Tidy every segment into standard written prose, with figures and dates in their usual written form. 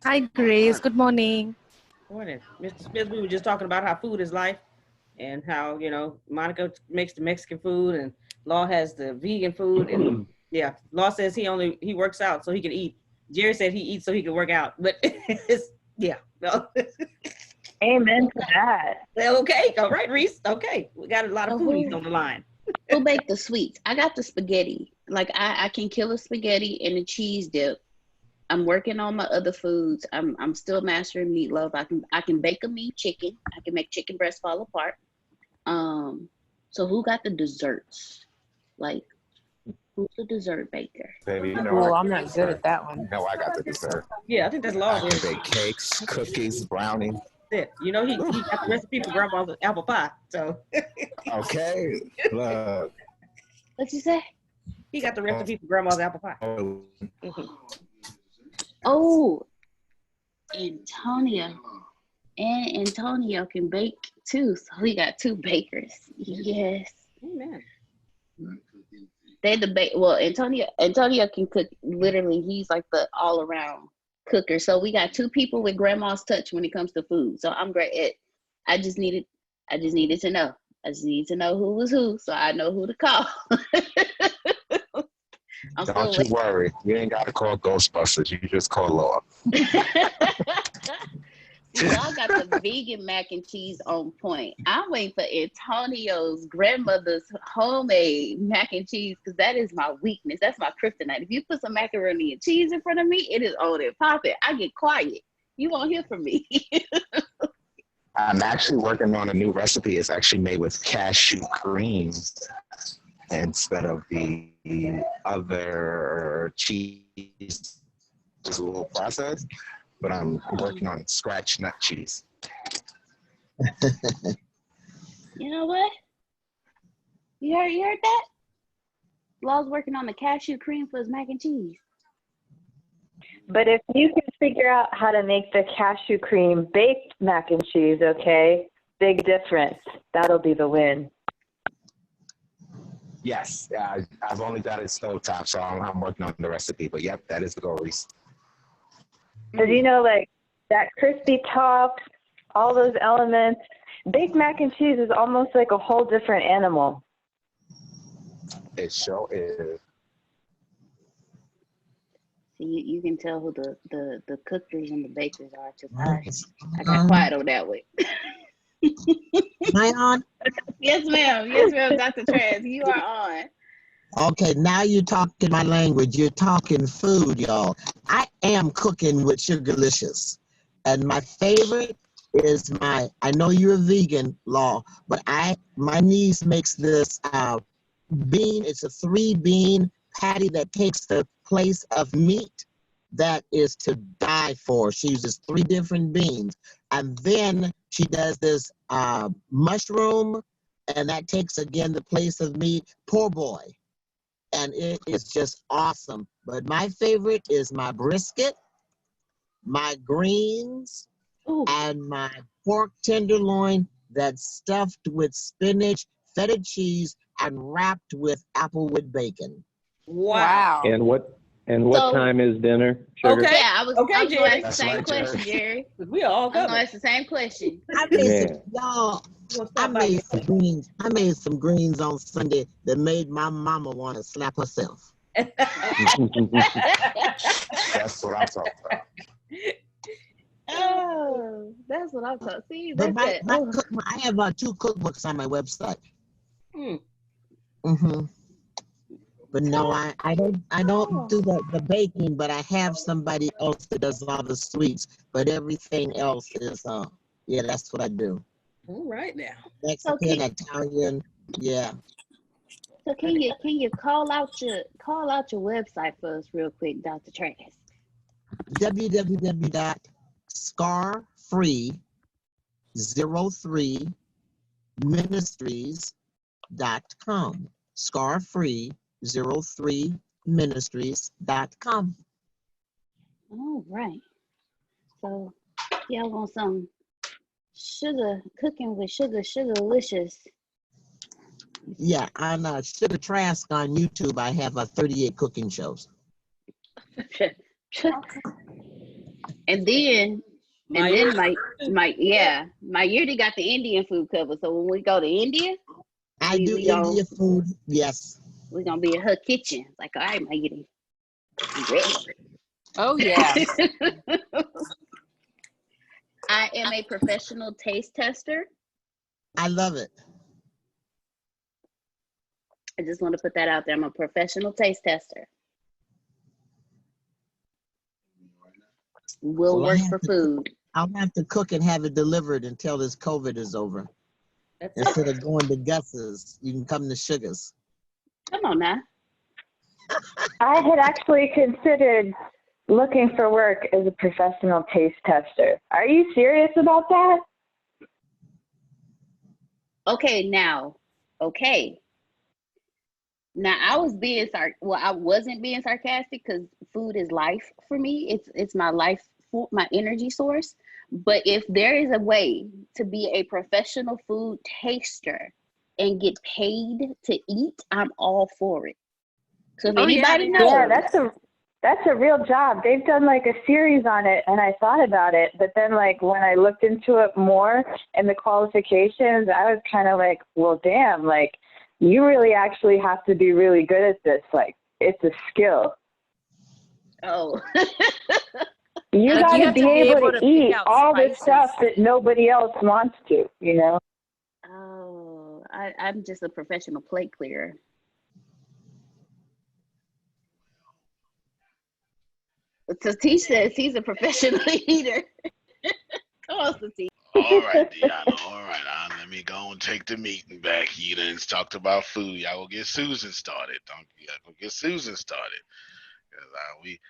Hi, Grace. Good morning. Morning. Mr. Smith, we were just talking about how food is life and how, Monica makes the Mexican food and Law has the vegan food. And yeah, Law says he works out so he can eat. Jerry said he eats so he can work out. But it's, yeah, no. Amen to that. Okay. All right, Reese. Okay. We got a lot of So foodies who on the line. who baked the sweets? I got the spaghetti. Like I can kill a spaghetti and a cheese dip. I'm working on my other foods. I'm still mastering meatloaf. I can bake a meat chicken. I can make chicken breast fall apart. Um, so who got the desserts? Like who's the dessert baker? Baby, Oh, I'm not good at that one. I got the dessert. Yeah, I think that's I Law's can bake cakes, cookies, brownie. it. He got the recipe for grandma's apple pie. So Okay. Look. What'd you say? he got the recipe for grandma's apple pie. Oh, Mhm. Oh, Antonio. And Antonio can bake too. So we got two bakers. Yes. Amen. They debate. Well, Antonio can cook. Literally, he's like the all around cooker. So we got two people with grandma's touch when it comes to food. So I'm great at. I just needed. I just needed to know. I just need to know who was who, so I know who to call. I'm don't still you worry. You ain't got to call Ghostbusters. You just call Law. See, y'all got the vegan mac and cheese on point. I'm waiting for Antonio's grandmother's homemade mac and cheese because that is my weakness. That's my kryptonite. If you put some macaroni and cheese in front of me, it is on and popping. I get quiet. You won't hear from me. I'm actually working on a new recipe. It's actually made with cashew cream instead of the other cheese. Just a little process, but I'm working on scratch nut cheese. You know what? You heard that? Law's working on the cashew cream for his mac and cheese. But if you can figure out how to make the cashew cream baked mac and cheese, okay, big difference. That'll be the win. Yes, I've only got it stovetop, so I'm working on the recipe. But yep, that is the goal, Reese. Because you know, like that crispy top, all those elements, baked mac and cheese is almost like a whole different animal. It sure is. So you can tell who the cookers and the bakers are. Because I got quiet on that way. Am I on? Yes, ma'am. Yes, ma'am, Dr. Trans. You are on. Okay, now you're talking my language. You're talking food, y'all. I am cooking with Sugarlicious. And my favorite is I know you're a vegan, Law, but my niece makes this bean. It's a 3-bean patty that takes the place of meat that is to die for. She uses 3 different beans. And then she does this mushroom, and that takes again the place of meat. Poor boy. And it is just awesome. But my favorite is my brisket, my greens, Ooh. and my pork tenderloin that's stuffed with spinach, feta cheese, and wrapped with applewood bacon. Wow. And what So- time is dinner? Sugar? Okay. Yeah, I was Okay, going to Jerry. ask the same question, Jerry. We all I was going to covered. ask the same question. I made Yeah. some, y'all. You gonna I stop by? made some greens. I made some greens on Sunday that made my mama want to slap herself. That's what I'm talking about. Oh, that's what I'm talking. See, But that's it. I have 2 cookbooks on my website. Hmm. Mm-hmm. But no, I don't do the baking, but I have somebody else that does all the sweets. But everything else is yeah, that's what I do. All right now. Mexican, Italian, yeah. So can you call out your website for us real quick, Dr. Trans? www.scar303ministries.com. Scar303ministries.com. All right. So y'all want some sugar cooking with sugarlicious. Yeah, on Sugar Trask on YouTube, I have 38 cooking shows. And then My my Yuri got the Indian food covered. So when we go to India, I do India food. Yes. we're gonna be in her kitchen. Like, all right, my Yuri, you ready? Oh yeah. I am a professional taste tester. I love it. I just want to put that out there. I'm a professional taste tester. Will Well, work for food. I'll have to cook and have it delivered until this COVID is over. That's Instead of going to Gus's, you can come to Sugar's. Come on now. I had actually considered looking for work as a professional taste tester. Are you serious about that? Okay, now. Okay. Now I was being I wasn't being sarcastic because food is life for me. It's my life, my energy source. But if there is a way to be a professional food taster and get paid to eat, I'm all for it. So if anybody knows, Yeah, that's a real job. They've done like a series on it, and I thought about it, but then like when I looked into it more and the qualifications, I was kind of like, well, damn, like you really actually have to be really good at this. Like it's a skill. oh, You Like, got you to have be to be able able to to eat pick out all the spices. stuff that nobody else wants to, you know? oh, I'm just a professional plate clearer. Satish says he's a professional eater. Come on, Satish. All right, Deanna. All right, let me go and take the meeting back. You done talked about food. Y'all go get Susan started. Y'all go get Susan started.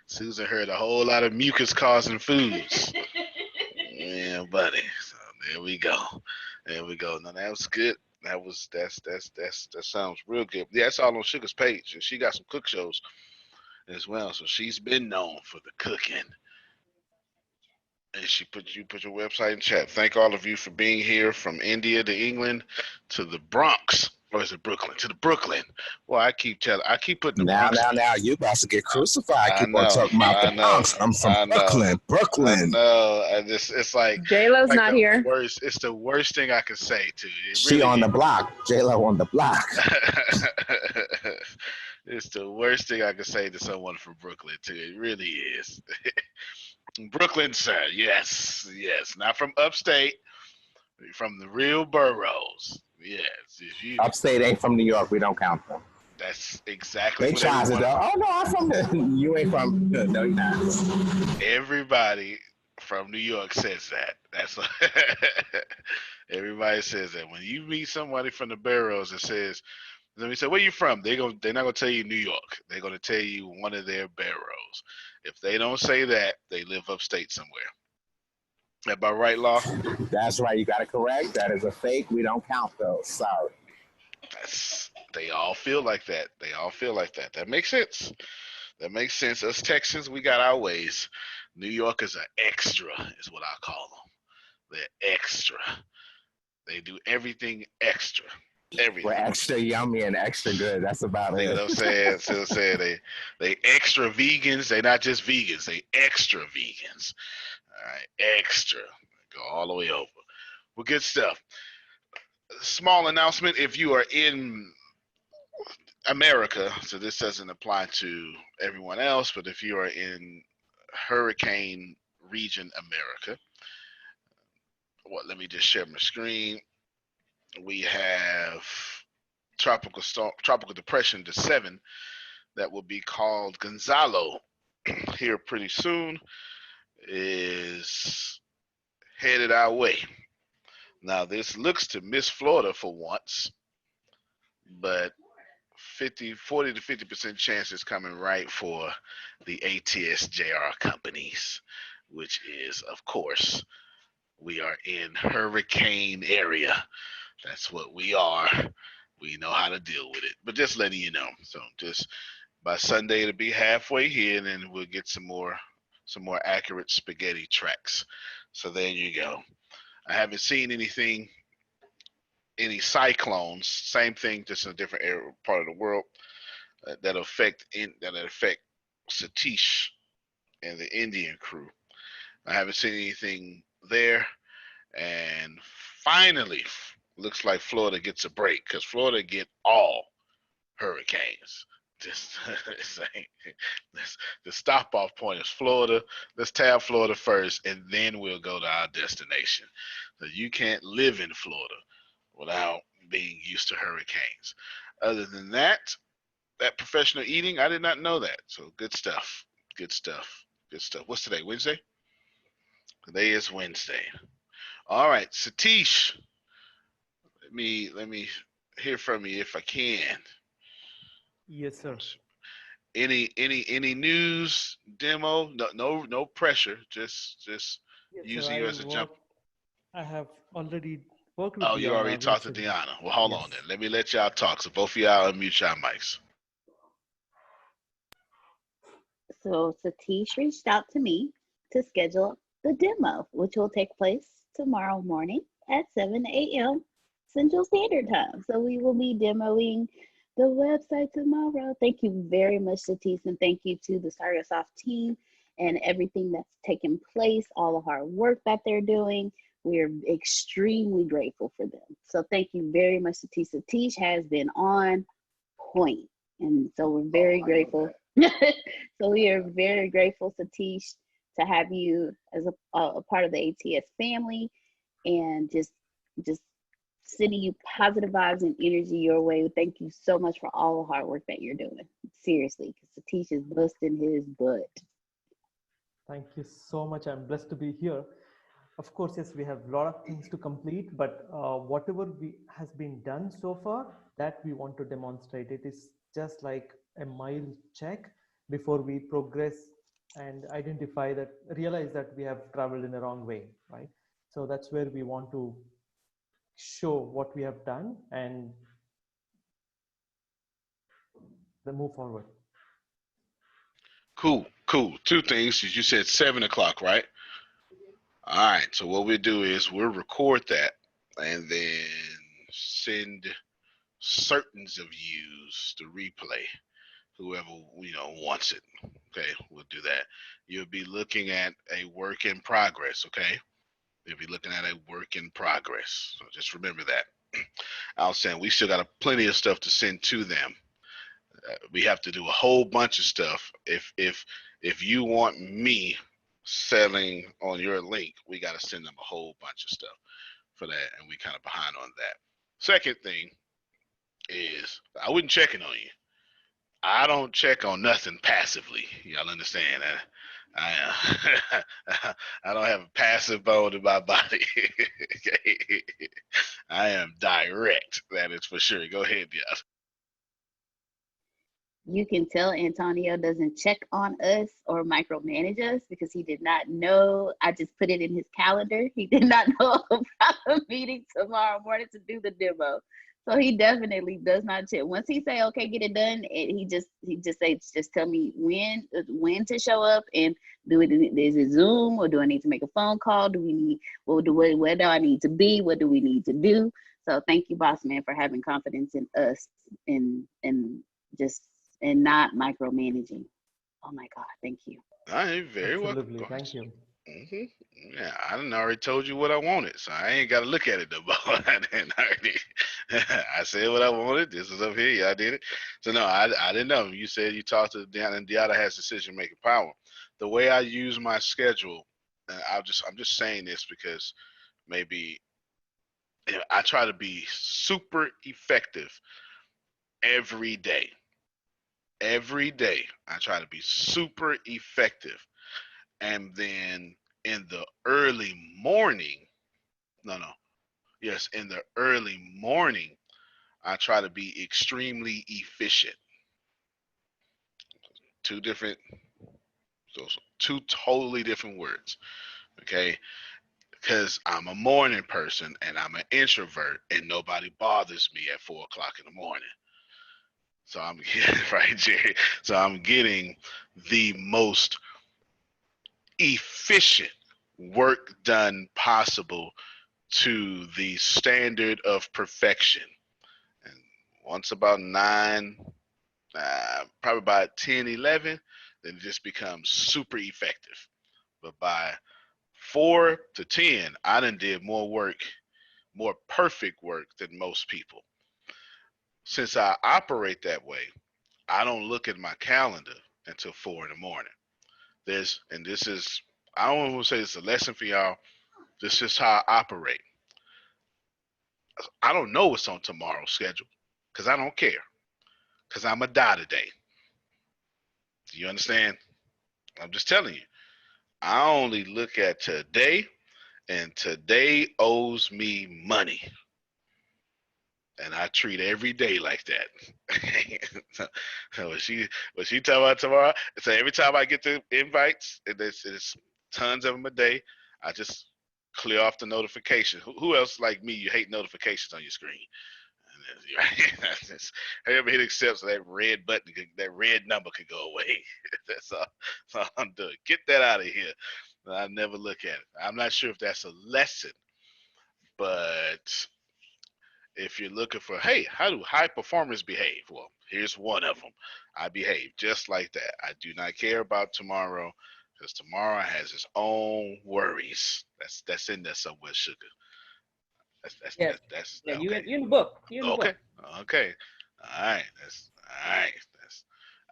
Susan heard a whole lot of mucus causing foods. Yeah, buddy. So there we go. There we go. Now that was good. That sounds real good. Yeah, it's all on Sugar's page, and she got some cook shows as well. So she's been known for the cooking. And you put your website in chat. Thank all of you for being here from India to England to the Bronx. Or is it Brooklyn? To the Brooklyn. Well, I keep putting the Bronx. Now, you about to get crucified. I Keep on know. talking about the I know. Bronx. I'm from I know. Brooklyn. I Brooklyn. know. It's like J-Lo's like not the here. worst. It's the worst thing I can say to you. It She really on the is. block. J-Lo on the block. It's the worst thing I can say to someone from Brooklyn too. It really is. Brooklyn, sir. Yes. Not from upstate. From the real boroughs. Yes. If you Upstate ain't from New York. We don't count them. That's exactly They what try to everyone. though. Oh no, I'm from the. You ain't from. No, you're not. Everybody from New York says that. That's everybody says that. When you meet somebody from the boroughs that says, let me say, where you from? They're not gonna tell you New York. They're gonna tell you one of their boroughs. If they don't say that, they live upstate somewhere. That about right, Law? That's right. You got to correct. That is a fake. We don't count those. Sorry. They all feel like that. They all feel like that. That makes sense. That makes sense. Us Texans, we got our ways. New Yorkers are extra, is what I call them. They're extra. They do everything extra. Everything. We're extra yummy and extra good. That's about See it. what I'm saying? So they extra vegans. They not just vegans. They extra vegans. All right, extra. Go all the way over. Well, good stuff. Small announcement: if you are in America, so this doesn't apply to everyone else, but if you are in hurricane region America, let me just share my screen. We have tropical depression to 7 that will be called Gonzalo here pretty soon, is headed our way. Now this looks to miss Florida for once, but 40 to 50% chance it's coming right for the ATSJR companies, which is, of course, we are in hurricane area. That's what we are. We know how to deal with it. But just letting you know. So just by Sunday it'll be halfway here, and then we'll get some more accurate spaghetti tracks. So there you go. I haven't seen any cyclones. Same thing, just in a different part of the world that affect Satish and the Indian crew. I haven't seen anything there. And finally, looks like Florida gets a break because Florida get all hurricanes. Just the stop off point is Florida. Let's tab Florida first, and then we'll go to our destination. So you can't live in Florida without being used to hurricanes. Other than that, that professional eating, I did not know that. So good stuff. Good stuff. Good stuff. What's today? Wednesday? Today is Wednesday. All right, Satish. Let me hear from you if I can. Yes, sir. Any news, demo? No pressure. Just Yes, sir. using you as a jump. I have already worked with Oh, you already Diana talked to recently. Deanna. Well, hold on Yes. then. Let me let y'all talk. So both of y'all unmute y'all mics. So Satish reached out to me to schedule the demo, which will take place tomorrow morning at 7 a.m. Central Standard Time. So we will be demoing the website tomorrow. Thank you very much, Satish, and thank you to the Startersoft team and everything that's taken place, all the hard work that they're doing. We're extremely grateful for them. So thank you very much, Satish. Satish has been on point. And so we're very grateful. So we are very grateful, Satish, to have you as a part of the ATS family, and just sending you positive vibes and energy your way. Thank you so much for all the hard work that you're doing. Seriously, because Satish is busting his butt. Thank you so much. I'm blessed to be here. Of course, yes, we have a lot of things to complete, but whatever has been done so far, that we want to demonstrate. It is just like a mile check before we progress and realize that we have traveled in the wrong way, right? So that's where we want to show what we have done and then move forward. Cool. Two things. You said 7 o'clock, right? All right. So what we'll do is we'll record that and then send certains of yous the replay. Whoever wants it. Okay, we'll do that. You'll be looking at a work in progress. Okay, you'll be looking at a work in progress. So just remember that. I was saying we still got plenty of stuff to send to them. We have to do a whole bunch of stuff. If you want me selling on your link, we got to send them a whole bunch of stuff for that, and we kind of behind on that. Second thing is I wasn't checking on you. I don't check on nothing passively. Y'all understand that? I don't have a passive bone in my body. Okay. I am direct. That is for sure. Go ahead, y'all. You can tell Antonio doesn't check on us or micromanage us because he did not know. I just put it in his calendar. He did not know about the meeting tomorrow morning to do the demo. So he definitely does not check. Once he say, okay, get it done, and he just says, just tell me when to show up, and is it Zoom, or do I need to make a phone call? Do we need, where do I need to be? What do we need to do? So thank you, boss man, for having confidence in us and not micromanaging. Oh my God, thank you. I very welcome. Absolutely, thank you. Yeah, I done already told you what I wanted, so I ain't got to look at it no more. I said what I wanted. This is up here. Y'all did it. So no, I didn't know. You said you talked to Deanna, and Deanna has decision making power. The way I use my schedule, and I'm just saying this because maybe I try to be super effective every day. Every day, I try to be super effective. And then in the early morning, in the early morning, I try to be extremely efficient. Two totally different words. Okay. Because I'm a morning person and I'm an introvert and nobody bothers me at 4 o'clock in the morning. So I'm right, Jerry. So I'm getting the most efficient work done possible to the standard of perfection. And once about 9, probably about 10, 11, then it just becomes super effective. But by 4 to 10, I done did more work, more perfect work than most people. Since I operate that way, I don't look at my calendar until 4 in the morning. And this is, I don't want to say it's a lesson for y'all. This is how I operate. I don't know what's on tomorrow's schedule because I don't care, because I'm a die today. Do you understand? I'm just telling you. I only look at today, and today owes me money. And I treat every day like that. So when she talking about tomorrow, so every time I get the invites, and it's tons of them a day, I just clear off the notification. Who else like me, you hate notifications on your screen? I ever hit accept, so that red button, that red number could go away. That's all I'm doing. Get that out of here. I never look at it. I'm not sure if that's a lesson, but if you're looking for, hey, how do high performers behave? Well, here's one of them. I behave just like that. I do not care about tomorrow because tomorrow has its own worries. That's in there somewhere, sugar. That's yeah. okay. You in the book. You in the Okay. book. Okay. All right. That's all right.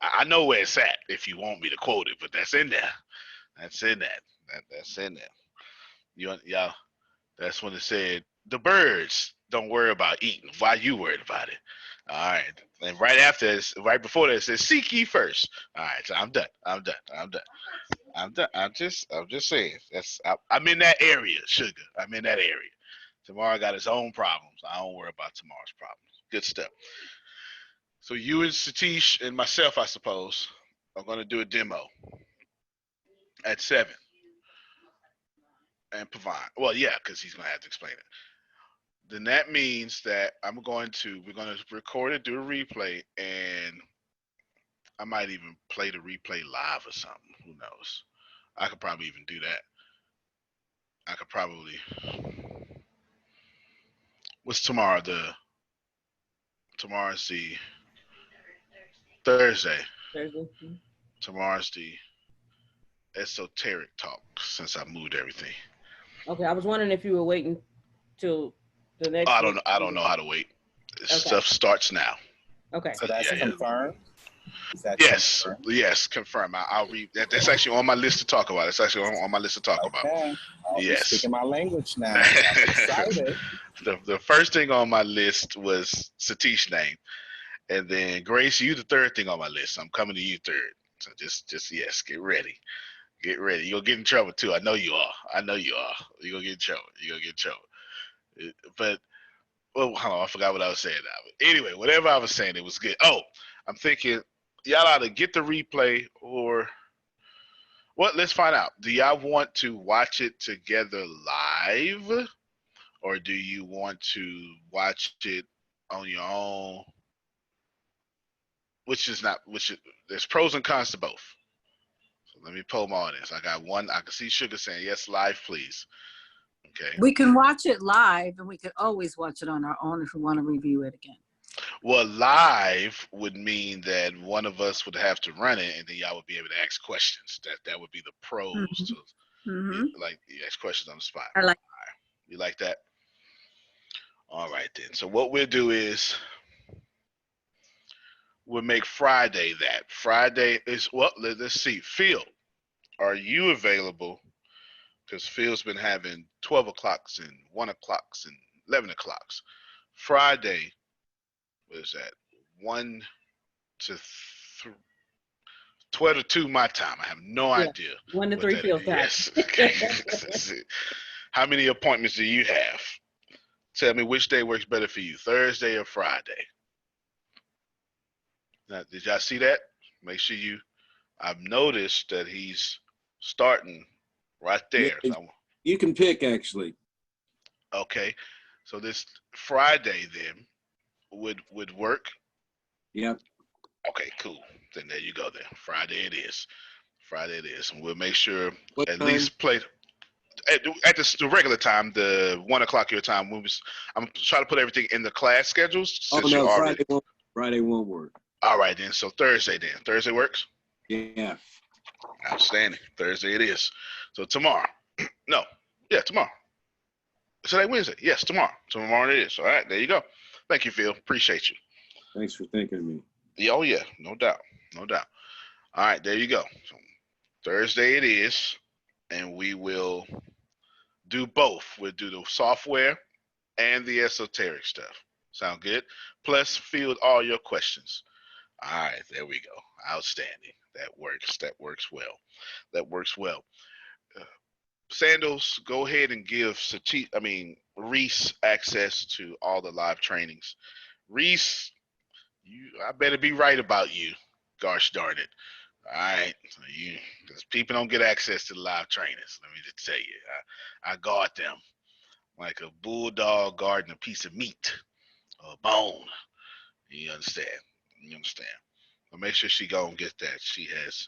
I know where it's at if you want me to quote it, but that's in there. That's in that. That's in there. Y'all. That's when it said the birds don't worry about eating. Why you worried about it? All right. And right after this, right before that, it says seek ye first. All right. So I'm done. I'm done. I'm just saying. I'm in that area, sugar. I'm in that area. Tomorrow got its own problems. I don't worry about tomorrow's problems. Good stuff. So you and Satish and myself, I suppose, are going to do a demo at 7. And Pavan. Well, yeah, because he's going to have to explain it. Then that means that we're going to record it, do a replay, and I might even play the replay live or something. Who knows? I could probably even do that. I could probably. What's tomorrow? Tomorrow's the Thursday. Tomorrow's the esoteric talk since I moved everything. Okay, I was wondering if you were waiting till the next. I don't know how to wait. Stuff starts now. Okay. So that's confirmed. Yes, yes, confirm. I'll read that. That's actually on my list to talk about. It's actually on my list to talk about. Yes. Speaking my language now. I'm excited. The first thing on my list was Satish's name, and then Grace, you the third thing on my list. I'm coming to you third. So just yes, get ready. Get ready. You'll get in trouble too. I know you are. You're gonna get in trouble. But well, hold on, I forgot what I was saying now. But anyway, whatever I was saying, it was good. Oh, I'm thinking y'all ought to get the replay or what? Let's find out. Do y'all want to watch it together live, or do you want to watch it on your own? There's pros and cons to both. So let me poll my audience. I got one. I can see Sugar saying yes, live, please. Okay. We can watch it live, and we could always watch it on our own if we want to review it again. Well, live would mean that one of us would have to run it, and then y'all would be able to ask questions. That would be the pros to like you ask questions on the spot. I like. All right. You like that? All right then. So what we'll do is we'll make Friday that. Friday is let's see. Phil, are you available? Because Phil's been having 12 o'clocks and 1 o'clocks and 11 o'clocks. Friday, what is that? 1 to 3, 12 to 2 my time. I have no idea. 1 to 3 Phil's time. Yes. Okay. How many appointments do you have? Tell me which day works better for you, Thursday or Friday. Now, did y'all see that? Make sure I've noticed that he's starting right there. Yeah, you can pick, actually. Okay. So this Friday then would work? Yep. Okay, cool. Then there you go then. Friday it is. And we'll make sure What at time? least play at the regular time, the 1 o'clock your time. I'm trying to put everything in the class schedules. Oh, no, Friday won't work. All right then. So Thursday then. Thursday works? Yeah. Outstanding. Thursday it is. So tomorrow. No. Yeah, tomorrow. Today Wednesday. Yes, tomorrow. Tomorrow it is. All right, there you go. Thank you, Phil. Appreciate you. Thanks for thinking of me. Yeah, oh yeah, no doubt. No doubt. All right, there you go. So Thursday it is, and we will do both. We'll do the software and the esoteric stuff. Sound good? Plus field all your questions. All right, there we go. Outstanding. That works. That works well. That works well. Sandals, go ahead and give Reese access to all the live trainings. Reese, I better be right about you. Gosh darn it. All right, so because people don't get access to the live trainings. Let me just tell you, I guard them like a bulldog guarding a piece of meat or a bone. You understand? You understand? But make sure she go and get that. She has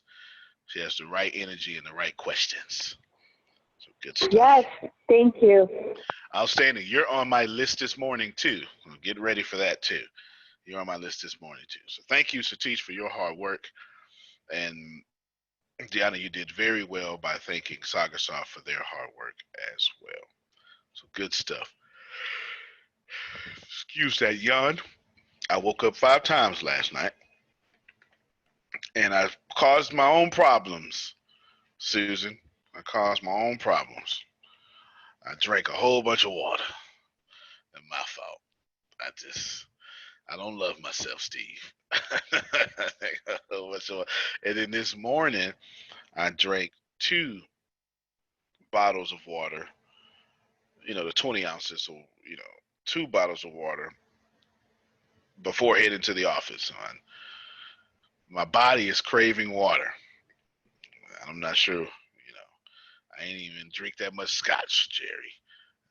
the right energy and the right questions. So good stuff. Yes, thank you. Outstanding. You're on my list this morning too. Get ready for that too. You're on my list this morning too. So thank you, Satish, for your hard work. And Deanna, you did very well by thanking Sagasoft for their hard work as well. So good stuff. Excuse that yawn. I woke up 5 times last night, and I caused my own problems, Susan. I caused my own problems. I drank a whole bunch of water. That's my fault. I don't love myself, Steve. And then this morning, I drank 2 bottles of water, the 20 ounces, so, 2 bottles of water before heading to the office. My body is craving water. I'm not sure, I ain't even drink that much scotch, Jerry.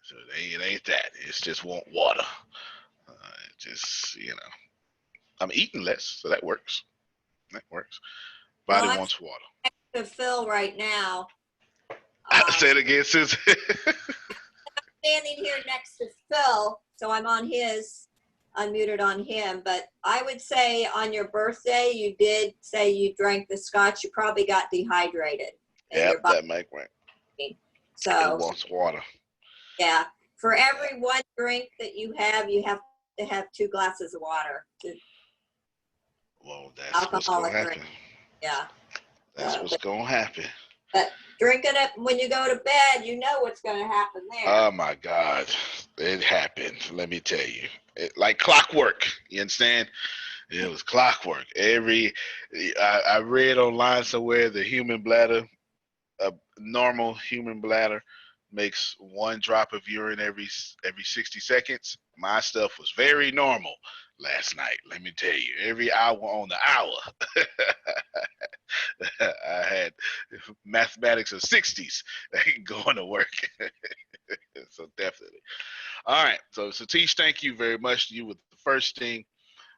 So it ain't that. It's just want water. I'm eating less, so that works. That works. Body Well, wants water. To Phil right now. Say it again, Susan. Standing here next to Phil, so I'm on his, unmuted on him. But I would say on your birthday, you did say you drank the scotch. You probably got dehydrated. Yeah, that might work. So it wants water. Yeah, for every 1 drink that you have to have 2 glasses of water. Well, that's what's gonna happen. Drink. Yeah. That's what's gonna happen. But drinking it when you go to bed, you know what's going to happen there. Oh my God, it happened. Let me tell you, like clockwork. You understand? It was clockwork. I read online somewhere the human bladder, a normal human bladder, makes 1 drop of urine every 60 seconds. My stuff was very normal last night. Let me tell you, every hour on the hour. I had mathematics of 60s going to work. So definitely. All right. So Satish, thank you very much. You with the first thing.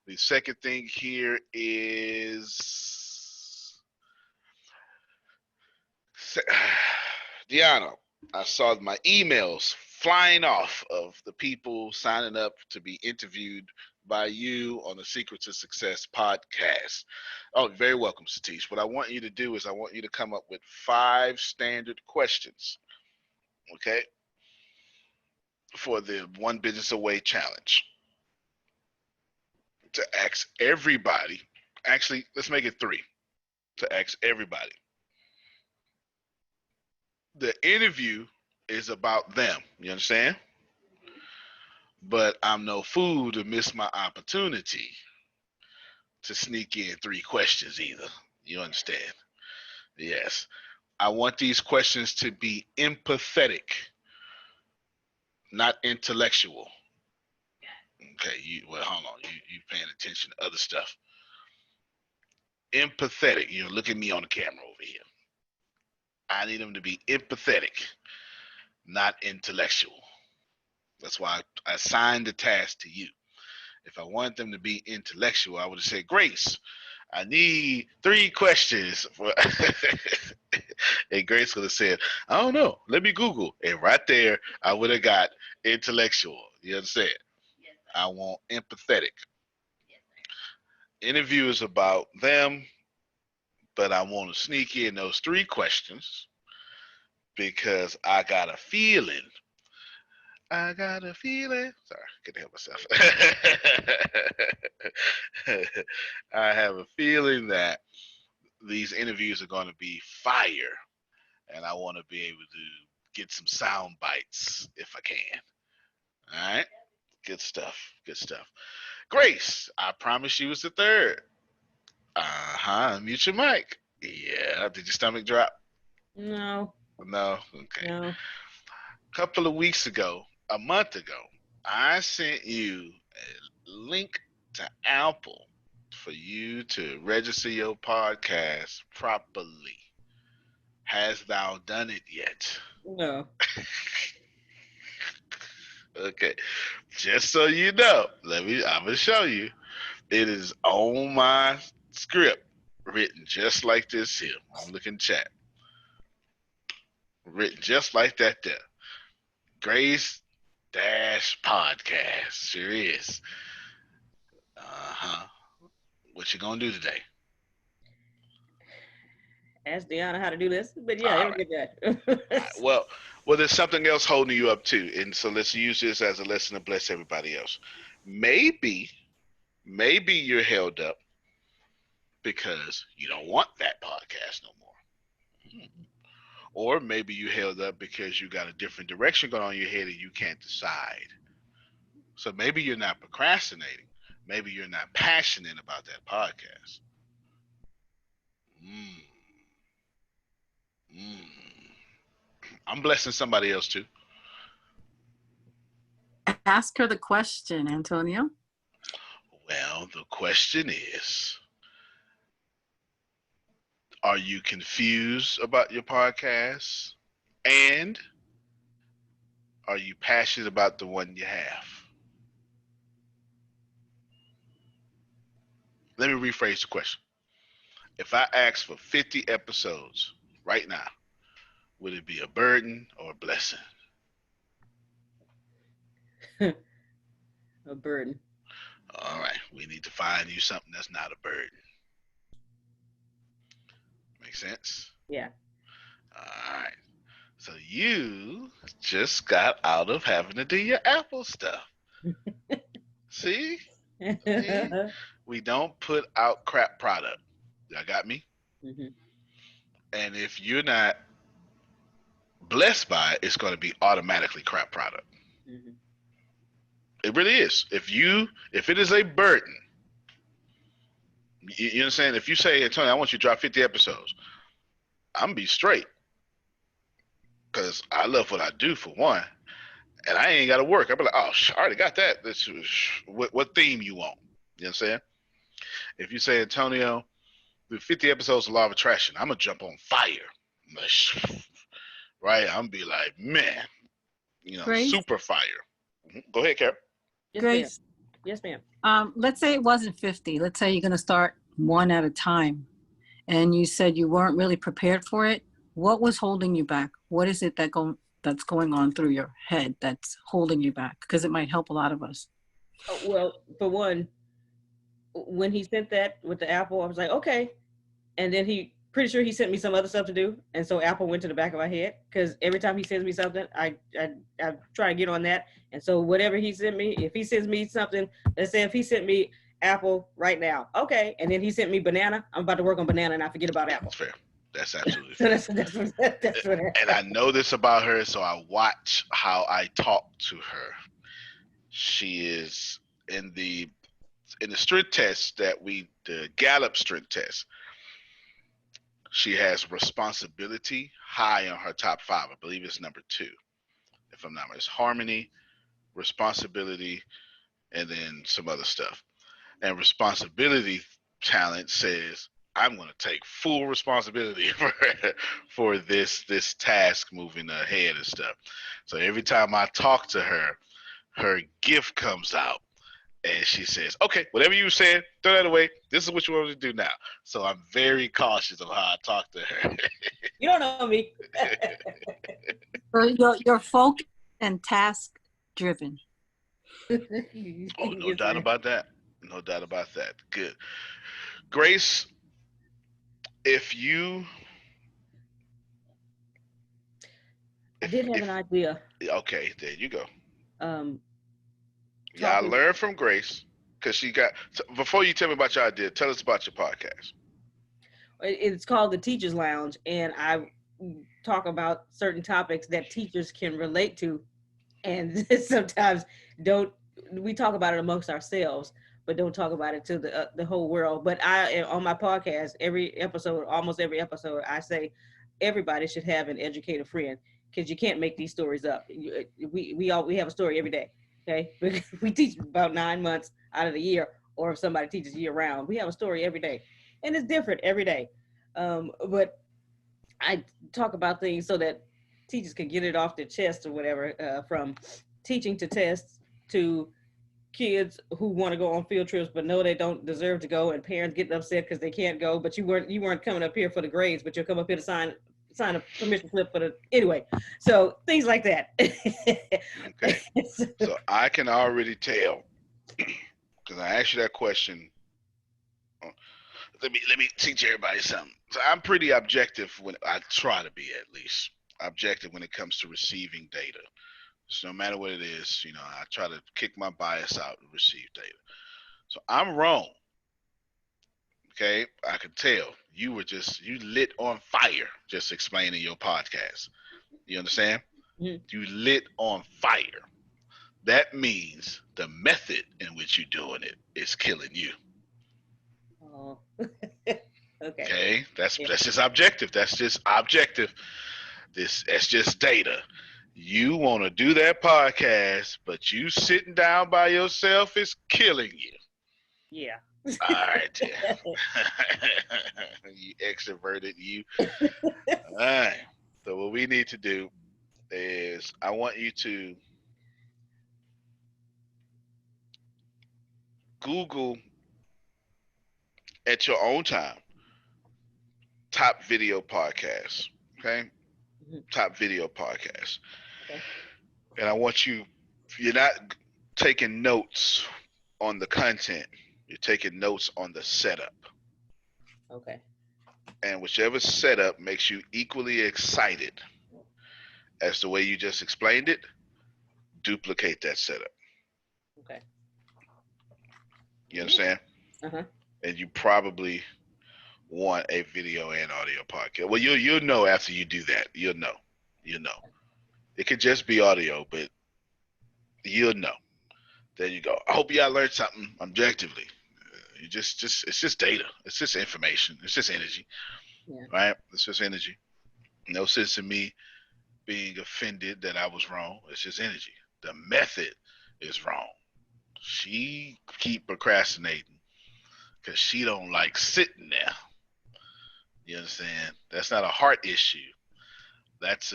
The second thing here is Deanna. I saw my emails flying off of the people signing up to be interviewed by you on the Secret to Success podcast. Oh, you're very welcome, Satish. What I want you to do is I want you to come up with 5 standard questions, okay, for the One Business Away challenge. To ask everybody, actually, let's make it 3, to ask everybody. The interview is about them, you understand? But I'm no fool to miss my opportunity to sneak in 3 questions either. You understand? Yes. I want these questions to be empathetic, not intellectual. Okay, hold on. You paying attention to other stuff. Empathetic. Look at me on the camera over here. I need them to be empathetic, not intellectual. That's why I assigned the task to you. If I wanted them to be intellectual, I would have said, Grace, I need 3 questions. And Grace would have said, I don't know. Let me Google. And right there, I would have got intellectual. You understand? Yes, I want empathetic. Yes, interview is about them, but I want to sneak in those 3 questions because I got a feeling. I got a feeling. Sorry, couldn't help myself. I have a feeling that these interviews are going to be fire, and I want to be able to get some sound bites if I can. All right, good stuff. Good stuff. Grace, I promise you it's the third. Mute your mic. Yeah. Did your stomach drop? No. No. Okay. No. A couple of weeks ago, a month ago, I sent you a link to Apple for you to register your podcast properly. Has thou done it yet? No. Okay. Just so you know, I'm gonna show you. It is on my script, written just like this here. I'm looking chat. Written just like that there. Grace Dash Podcast. Sure is. What you gonna do today? Ask Deanna how to do this, but yeah, All it'll right. get that. Well, there's something else holding you up too, and so let's use this as a lesson to bless everybody else. Maybe you're held up because you don't want that podcast no more. Or maybe you held up because you got a different direction going on in your head and you can't decide. So maybe you're not procrastinating. Maybe you're not passionate about that podcast. I'm blessing somebody else too. Ask her the question, Antonio. Well, the question is, are you confused about your podcast? And are you passionate about the one you have? Let me rephrase the question. If I ask for 50 episodes right now, would it be a burden or a blessing? A burden. All right. We need to find you something that's not a burden. Make sense? Yeah. All right. So you just got out of having to do your Apple stuff. See? We don't put out crap product. Y'all got me? Mm-hmm. And if you're not blessed by it, it's going to be automatically crap product. Mm-hmm. It really is. If it is a burden, you understand? If you say, Tony, I want you to drop 50 episodes, I'm going to be straight. Because I love what I do, for one. And I ain't got to work. I'll be like, oh, I already got that. What theme you want? You know what I'm saying? If you say, Antonio, the 50 episodes of Law of Attraction, I'm going to jump on fire. Right? I'm going to be like, man, Grace? Super fire. Go ahead, Karen. Yes, Grace? Ma'am. Yes, ma'am. Let's say it wasn't 50. Let's say you're going to start one at a time. And you said you weren't really prepared for it. What was holding you back? What is it that's going on through your head that's holding you back? Because it might help a lot of us. Well, for one, when he sent that with the Apple, I was like, okay. And then pretty sure he sent me some other stuff to do. And so Apple went to the back of my head, because every time he sends me something, I try to get on that. And so whatever he sent me, if he sends me something, let's say if he sent me Apple right now, okay. And then he sent me banana, I'm about to work on banana and I forget about Apple. That's fair. That's absolutely fair. that's what and I know this about her, so I watch how I talk to her. She is in the strength test the Gallup strength test. She has responsibility high on her top 5. I believe it's number 2. If I'm not mistaken, it's harmony, responsibility, and then some other stuff. And responsibility talent says, I'm going to take full responsibility for this task moving ahead and stuff. So every time I talk to her, her gift comes out. And she says, okay, whatever you said, throw that away. This is what you want to do now. So I'm very cautious of how I talk to her. You don't know me. You're focused and task driven. Oh, no doubt about that. No doubt about that. Good. Grace, if you I did have an idea. Okay, there you go. Um, Yeah, I talking. learned from Grace because she got. Before you tell me about your idea, tell us about your podcast. It's called the Teachers Lounge, and I talk about certain topics that teachers can relate to, and sometimes don't. We talk about it amongst ourselves, but don't talk about it to the whole world. But I, on my podcast, every episode, almost every episode, I say everybody should have an educator friend, because you can't make these stories up. We have a story every day. Okay, we teach about 9 months out of the year, or if somebody teaches year round, we have a story every day, and it's different every day. But I talk about things so that teachers can get it off their chest or whatever, from teaching to tests to kids who want to go on field trips but know they don't deserve to go, and parents getting upset because they can't go. But you weren't coming up here for the grades, but you'll come up here to sign a permission slip for the anyway. So things like that. Okay, so I can already tell because I asked you that question. Let me teach everybody something. So I'm pretty objective when I try to be, at least objective when it comes to receiving data. So no matter what it is, I try to kick my bias out and receive data. So I'm wrong. Okay, I can tell you lit on fire just explaining your podcast. You understand? Mm-hmm. You lit on fire. That means the method in which you're doing it is killing you. Oh. Okay, that's just objective. That's just objective. That's just data. You want to do that podcast, but you sitting down by yourself is killing you. Yeah. All right. You extroverted, you. All right. So what we need to do is I want you to Google at your own time top video podcasts. Okay? Mm-hmm. Top video podcasts. Okay. And I want you're not taking notes on the content. You're taking notes on the setup. Okay. And whichever setup makes you equally excited as the way you just explained it, duplicate that setup. Okay. You understand? Uh-huh. And you probably want a video and audio podcast. Well, you'll know after you do that. You'll know. It could just be audio, but you'll know. There you go. I hope y'all learned something objectively. You just it's just data. It's just information. It's just energy. Yeah. Right? It's just energy. No sense in me being offended that I was wrong. It's just energy. The method is wrong. She keep procrastinating because she don't like sitting there. You understand? That's not a heart issue. That's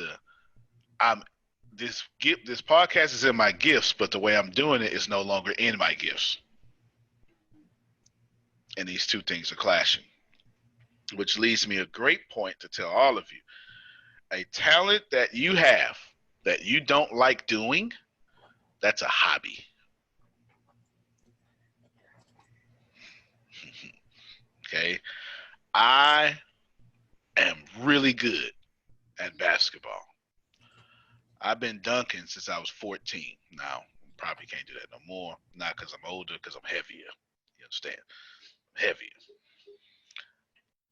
this podcast is in my gifts, but the way I'm doing it is no longer in my gifts. And these two things are clashing. Which leads me a great point to tell all of you. A talent that you have that you don't like doing, that's a hobby. Okay? I am really good at basketball. I've been dunking since I was 14. Now, probably can't do that no more. Not because I'm older, because I'm heavier. You understand? Heavier.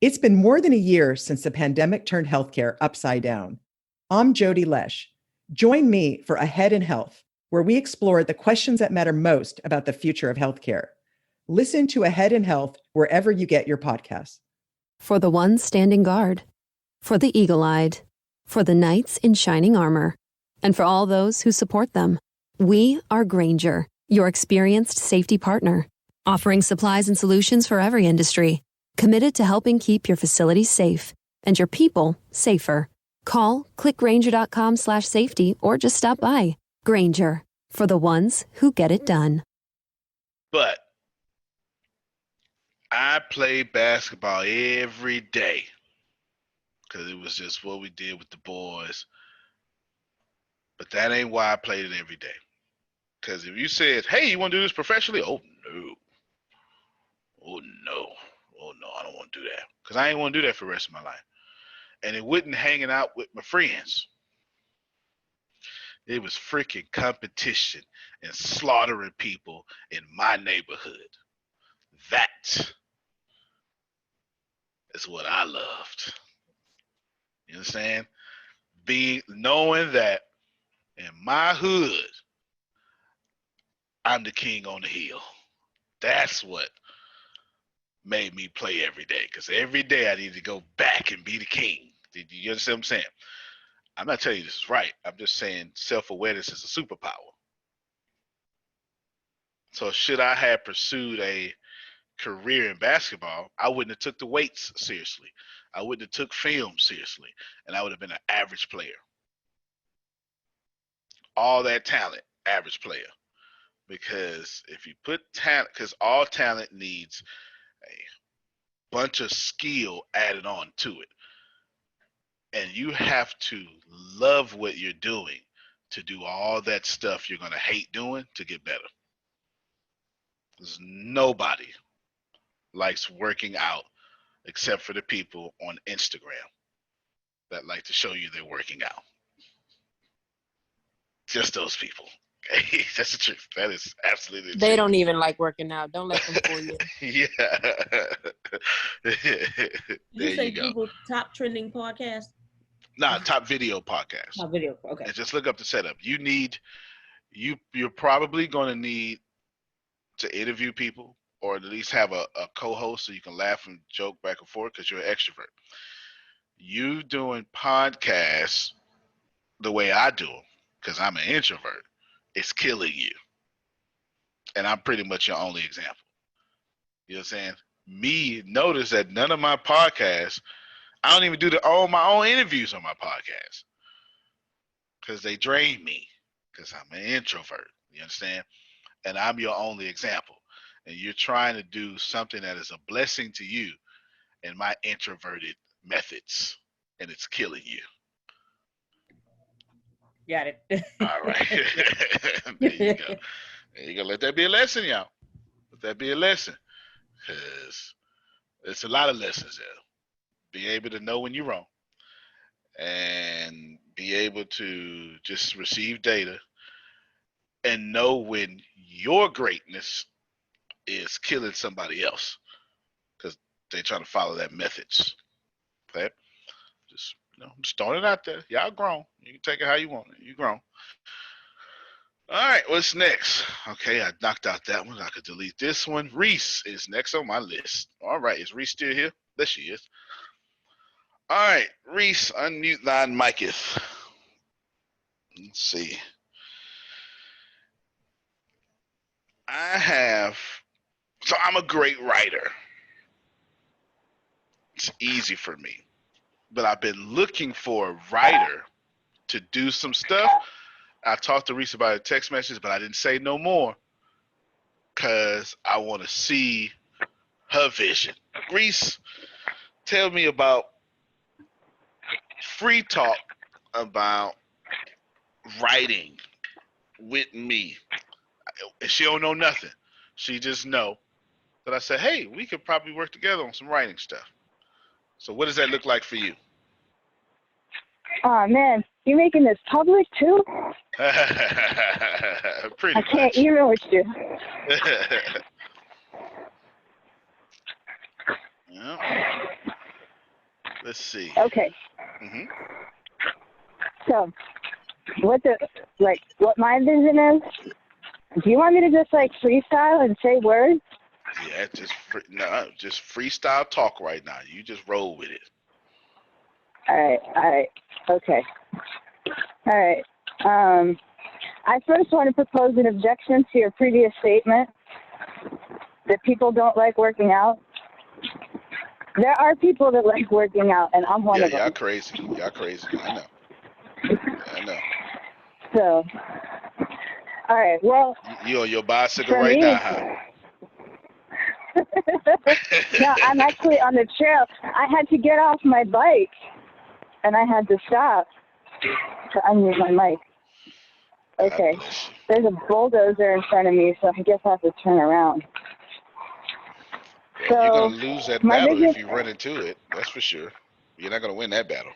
It's been more than a year since the pandemic turned healthcare upside down. I'm Jody Lesh. Join me for Ahead in Health, where we explore the questions that matter most about the future of healthcare. Listen to Ahead in Health wherever you get your podcasts. For the ones standing guard, for the eagle-eyed, for the knights in shining armor, and for all those who support them, we are Grainger, your experienced safety partner, offering supplies and solutions for every industry, committed to helping keep your facilities safe and your people safer. Call, clickgrainger.com/safety, or just stop by. Grainger, for the ones who get it done. But I played basketball every day because it was just what we did with the boys. But that ain't why I played it every day. Because if you said, hey, you want to do this professionally? Oh, no. Oh, no. Oh, no, I don't want to do that. Because I ain't want to do that for the rest of my life. And it wasn't hanging out with my friends. It was freaking competition and slaughtering people in my neighborhood. That is what I loved. You understand? Knowing that in my hood, I'm the king on the hill. That's what made me play every day. Because every day I need to go back and be the king. Did you understand what I'm saying? I'm not telling you this is right. I'm just saying self-awareness is a superpower. So should I have pursued a career in basketball, I wouldn't have took the weights seriously. I wouldn't have took film seriously. And I would have been an average player. All that talent, average player. Because if you put talent, because all talent needs a bunch of skill added on to it. And you have to love what you're doing to do all that stuff you're going to hate doing to get better. There's nobody likes working out except for the people on Instagram that like to show you they're working out. Just those people. Okay? That's the truth. That is absolutely the They truth. don't even like working out. Don't let them fool you. Yeah. Did There you say you go. Google top trending podcast? Nah, top video podcast. Top video. Okay. And just look up the setup. You're probably going to need to interview people or at least have a co-host so you can laugh and joke back and forth because you're an extrovert. You doing podcasts the way I do them because I'm an introvert, it's killing you. And I'm pretty much your only example. You know what I'm saying? Me, notice that none of my podcasts, I don't even do my own interviews on my podcast because they drain me because I'm an introvert. You understand? And I'm your only example. And you're trying to do something that is a blessing to you in my introverted methods, and it's killing you. Got it. All right. There you go. There you go. Let that be a lesson, y'all. Let that be a lesson. Because it's a lot of lessons there. Be able to know when you're wrong and be able to just receive data and know when your greatness is killing somebody else because they're trying to follow that methods. Okay? Just throwing it out there. Y'all grown. You can take it how you want it. You grown. All right, what's next? Okay, I knocked out that one. I could delete this one. Reese is next on my list. All right, is Reese still here? There she is. All right, Reese, unmute thine miceth. Let's see. So I'm a great writer. It's easy for me. But I've been looking for a writer to do some stuff. I talked to Reese about a text message, but I didn't say no more because I want to see her vision. Reese, tell me about free talk about writing with me. And she don't know nothing. She just know that I said, hey, we could probably work together on some writing stuff. So what does that look like for you? Oh man, you making this public too? Pretty I can't even with you. Yeah. Let's see. Okay. Mm-hmm. So, what my vision is? Do you want me to just freestyle and say words? Yeah, just freestyle talk right now. You just roll with it. All right, okay. All right. I first want to propose an objection to your previous statement that people don't like working out. There are people that like working out, and I'm one of them. Yeah, y'all crazy. Y'all crazy. I know. I know. So, all right, well. You on your bicycle right now, huh? No, I'm actually on the trail. I had to get off my bike, and I had to stop to unmute my mic. Okay, there's a bulldozer in front of me, so I guess I have to turn around. Yeah, you're going to lose that battle if you run into it. That's for sure. You're not gonna win that battle.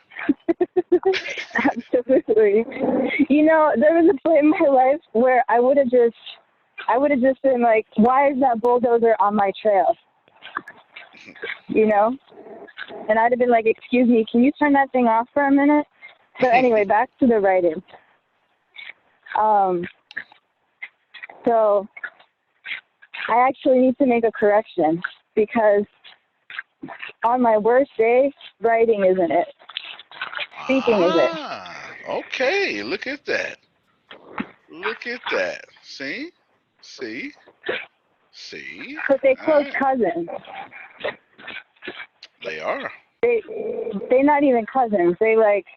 Absolutely. You know, there was a point in my life where I would have just been like, why is that bulldozer on my trail? You know? And I'd have been like, excuse me, can you turn that thing off for a minute? So anyway, back to the writing. So I actually need to make a correction because on my worst day, writing isn't it. Speaking is it. Okay. Look at that. Look at that. See? But they All close right. cousins. They are. They're not even cousins. They're like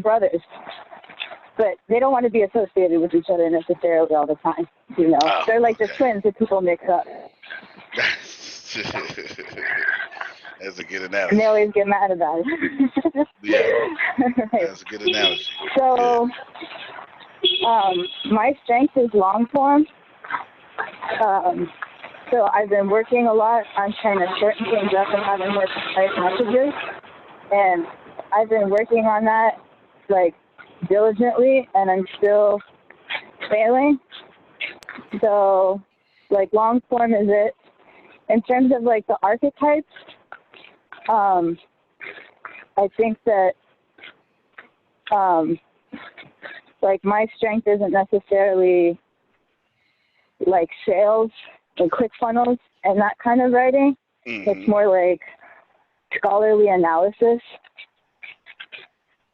brothers. But they don't want to be associated with each other necessarily all the time. You know, they're like the twins that people mix up. That's a good analogy. And they always get mad about it. Yeah. Right. That's a good analogy. So, my strength is long form. So I've been working a lot on trying to shorten things up and having more concise messages. And I've been working on that, like, diligently, and I'm still failing. So, like, long form is it. In terms of, like, the archetypes, I think that, like, my strength isn't necessarily, like, sales and quick funnels and that kind of writing. Mm-hmm. It's more like scholarly analysis.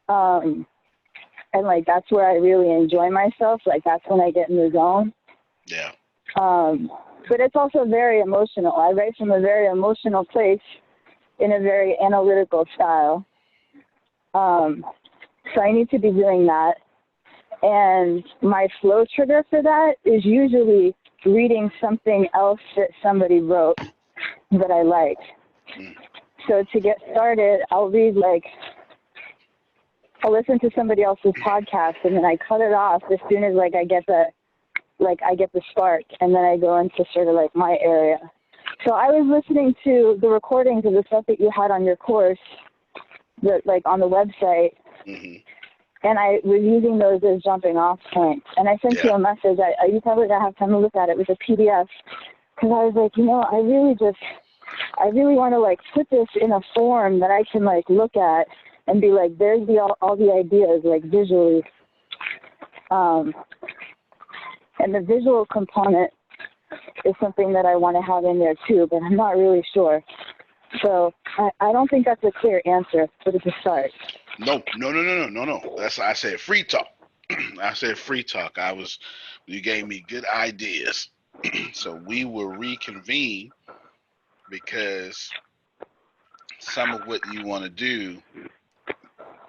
And, like, that's where I really enjoy myself. Like, that's when I get in the zone. Yeah. But it's also very emotional. I write from a very emotional place in a very analytical style. So I need to be doing that. And my flow trigger for that is usually reading something else that somebody wrote that I like. So to get started, I'll listen to somebody else's podcast, and then I cut it off as soon as I get the spark, and then I go into sort of like my area. So I was listening to the recordings of the stuff that you had on your course, that like on the website, and I was using those as jumping off points. And I sent you a message. You probably don't have time to look at it. It was a PDF, because I was like, I really want to like put this in a form that I can like look at and be like, there's all the ideas like visually. And the visual component is something that I want to have in there too, but I'm not really sure. So I don't think that's a clear answer, but it's a start. No. I said free talk. I said free talk. You gave me good ideas. So we will reconvene, because some of what you want to do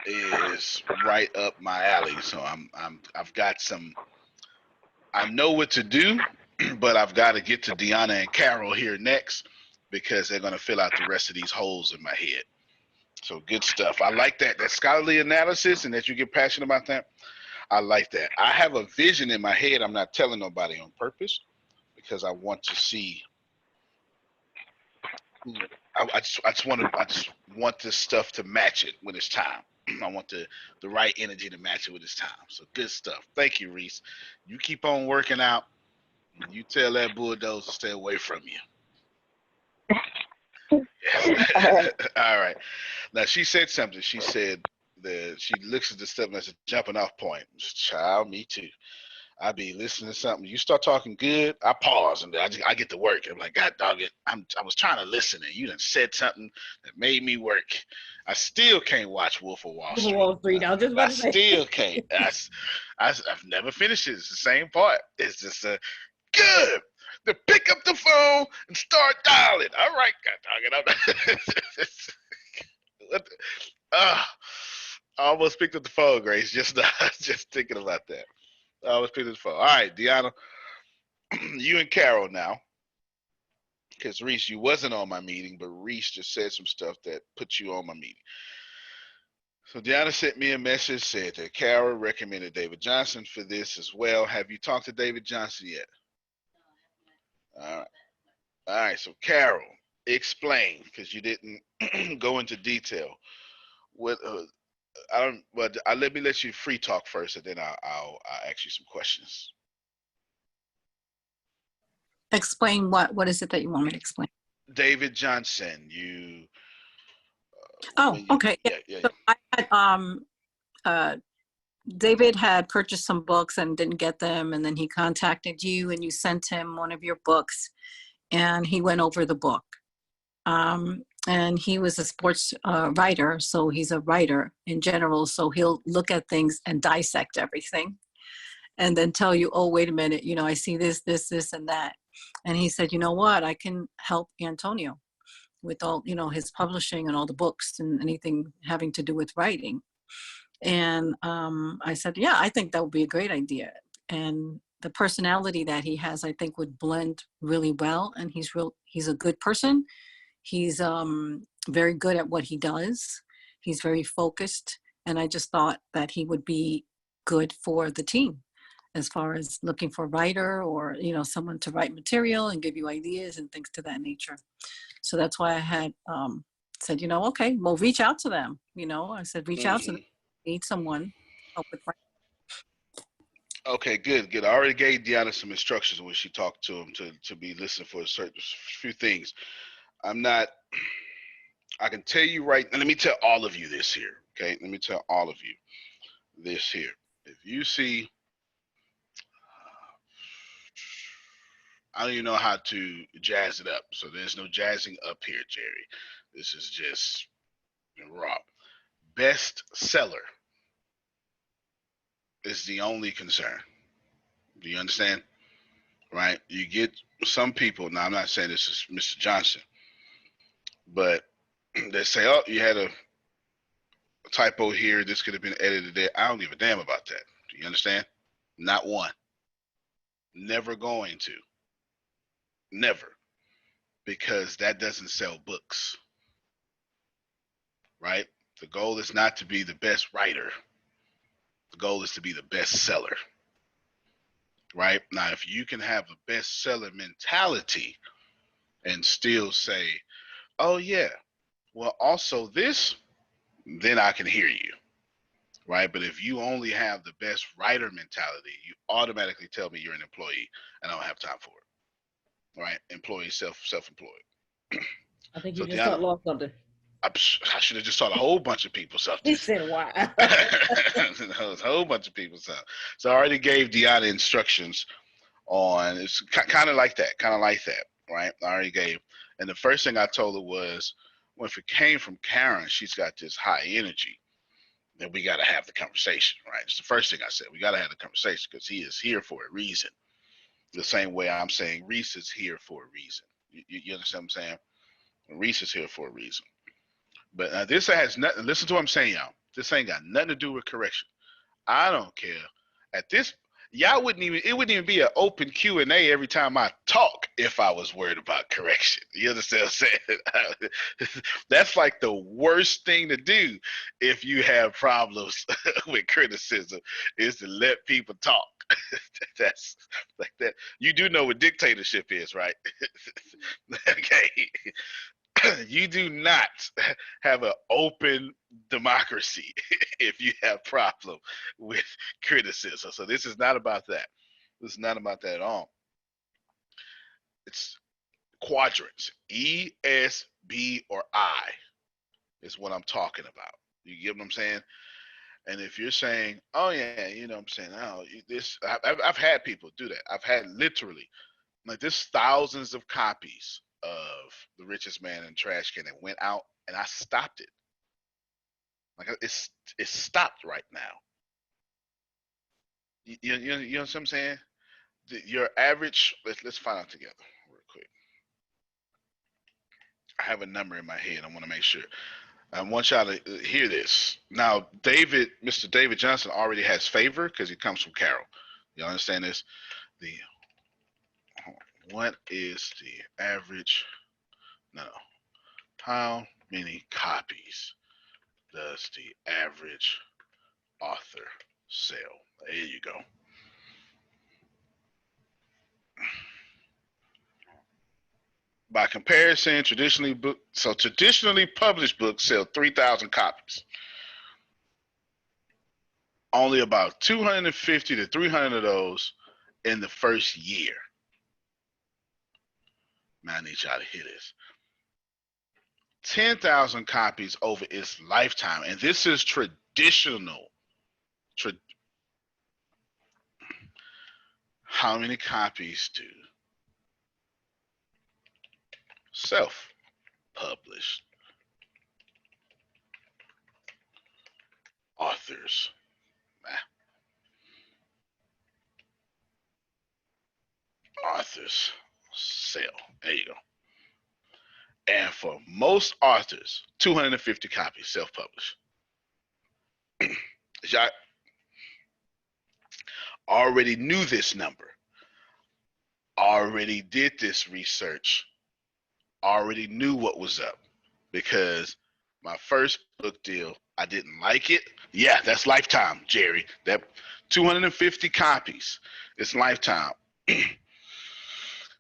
is right up my alley. So I've got some. I know what to do, but I've got to get to Deanna and Carol here next, because they're going to fill out the rest of these holes in my head. So good stuff. I like that scholarly analysis, and that you get passionate about that. I like that. I have a vision in my head. I'm not telling nobody on purpose, because I want to see. I just want this stuff to match it when it's time. I want the right energy to match it when it's time. So good stuff. Thank you, Reese. You keep on working out. You tell that bulldozer to stay away from you. Yes. All right. Now, she said something. She said that she looks at the stuff as a jumping off point. Child, me too. I be listening to something. You start talking good, I pause and I get to work. I'm like, God dog it. I was trying to listen, and you done said something that made me work. I still can't watch Wolf of Wall Street. Wall Street. I was just about to say. Still can't. I've never finished it. It's the same part. It's just good to pick up the phone and start dialing. All right, God dog it. I almost picked up the phone, Grace. Just thinking about that. I always picked up the phone. All right, Deanna, you and Carol now. Because Reese, you wasn't on my meeting, but Reese just said some stuff that put you on my meeting. So Deanna sent me a message, said that Carol recommended David Johnson for this as well. Have you talked to David Johnson yet? All right. All right, so Carol, explain, because you didn't go into detail. What I don't. But let me let you free talk first, and then I'll ask you some questions. Explain what is it that you want me to explain? David Johnson, you. Oh, okay. Yeah, yeah, So I had, uh, David had purchased some books and didn't get them, and then he contacted you, and you sent him one of your books, and he went over the book. And he was a sports writer, so he's a writer in general, so he'll look at things and dissect everything, and then tell you, oh, wait a minute, I see this, this, this, and that. And he said, you know what, I can help Antonio with all, his publishing and all the books and anything having to do with writing. And I said, yeah, I think that would be a great idea. And the personality that he has, I think, would blend really well. And he's a good person. He's very good at what he does. He's very focused. And I just thought that he would be good for the team as far as looking for a writer or, someone to write material and give you ideas and things to that nature. So that's why I had said, okay, well, reach out to them. I said, reach out to them. Need someone help with writing. Okay, good. I already gave Deanna some instructions when she talked to him to be listening for a certain few things. I can tell you right, and let me tell all of you this here, okay? Let me tell all of you this here. If you see, I don't even know how to jazz it up, so there's no jazzing up here, Jerry. This is just raw. Best seller is the only concern. Do you understand? Right? You get some people, now I'm not saying this is Mr. Johnson, but they say, oh, you had a typo here, this could have been edited there. I don't give a damn about that. Do you understand? Not one. Never going to. Never. Because that doesn't sell books. Right? The goal is not to be the best writer. The goal is to be the best seller. Right? Now, if you can have a bestseller mentality and still say, oh, yeah, well, also this, then I can hear you. Right? But if you only have the best writer mentality, you automatically tell me you're an employee and I don't have time for it. Right? Employee, self-employed. I think So you just Deanna, taught Law something. I should have just taught a whole bunch of people something. He said, "Wow." A whole bunch of people something. So I already gave Deanna instructions on, it's kind of like that, right? I already gave. And the first thing I told her was, well, if it came from Karen, she's got this high energy, then we got to have the conversation, right? It's the first thing I said. We got to have the conversation because he is here for a reason. The same way I'm saying Reese is here for a reason. You understand what I'm saying? Reese is here for a reason. But this has nothing, listen to what I'm saying, y'all. This ain't got nothing to do with correction. I don't care. At this, it wouldn't even be an open Q&A every time I talk if I was worried about correction. You understand what I'm saying? That's like the worst thing to do if you have problems with criticism, is to let people talk. That's like that. You do know what dictatorship is, right? Okay. You do not have an open democracy if you have problem with criticism. So this is not about that. This is not about that at all. It's quadrants. E, S, B, or I is what I'm talking about. You get what I'm saying? And if you're saying, oh yeah, you know what I'm saying, oh, this, I've had people do that. I've had literally, like, there's thousands of copies of The Richest Man in Trash Can that went out, and I stopped it. Like, it's stopped right now. You know what I'm saying? Your average, let's find out together real quick. I have a number in my head. I want to make sure. I want y'all to hear this. Now, Mr. David Johnson already has favor because he comes from Carol. Y'all understand this? What is the average? No. How many copies does the average author sell? There you go. By comparison, traditionally published books sell 3,000 copies. Only about 250 to 300 of those in the first year. Man, I need y'all to hear this. 10,000 copies over its lifetime, and this is traditional. How many copies do self-published authors sell? There you go. And for most authors, 250 copies self-published. Y'all already knew this number, already did this research, already knew what was up, because my first book deal, I didn't like it. Yeah, that's lifetime, Jerry. That 250 copies, it's lifetime.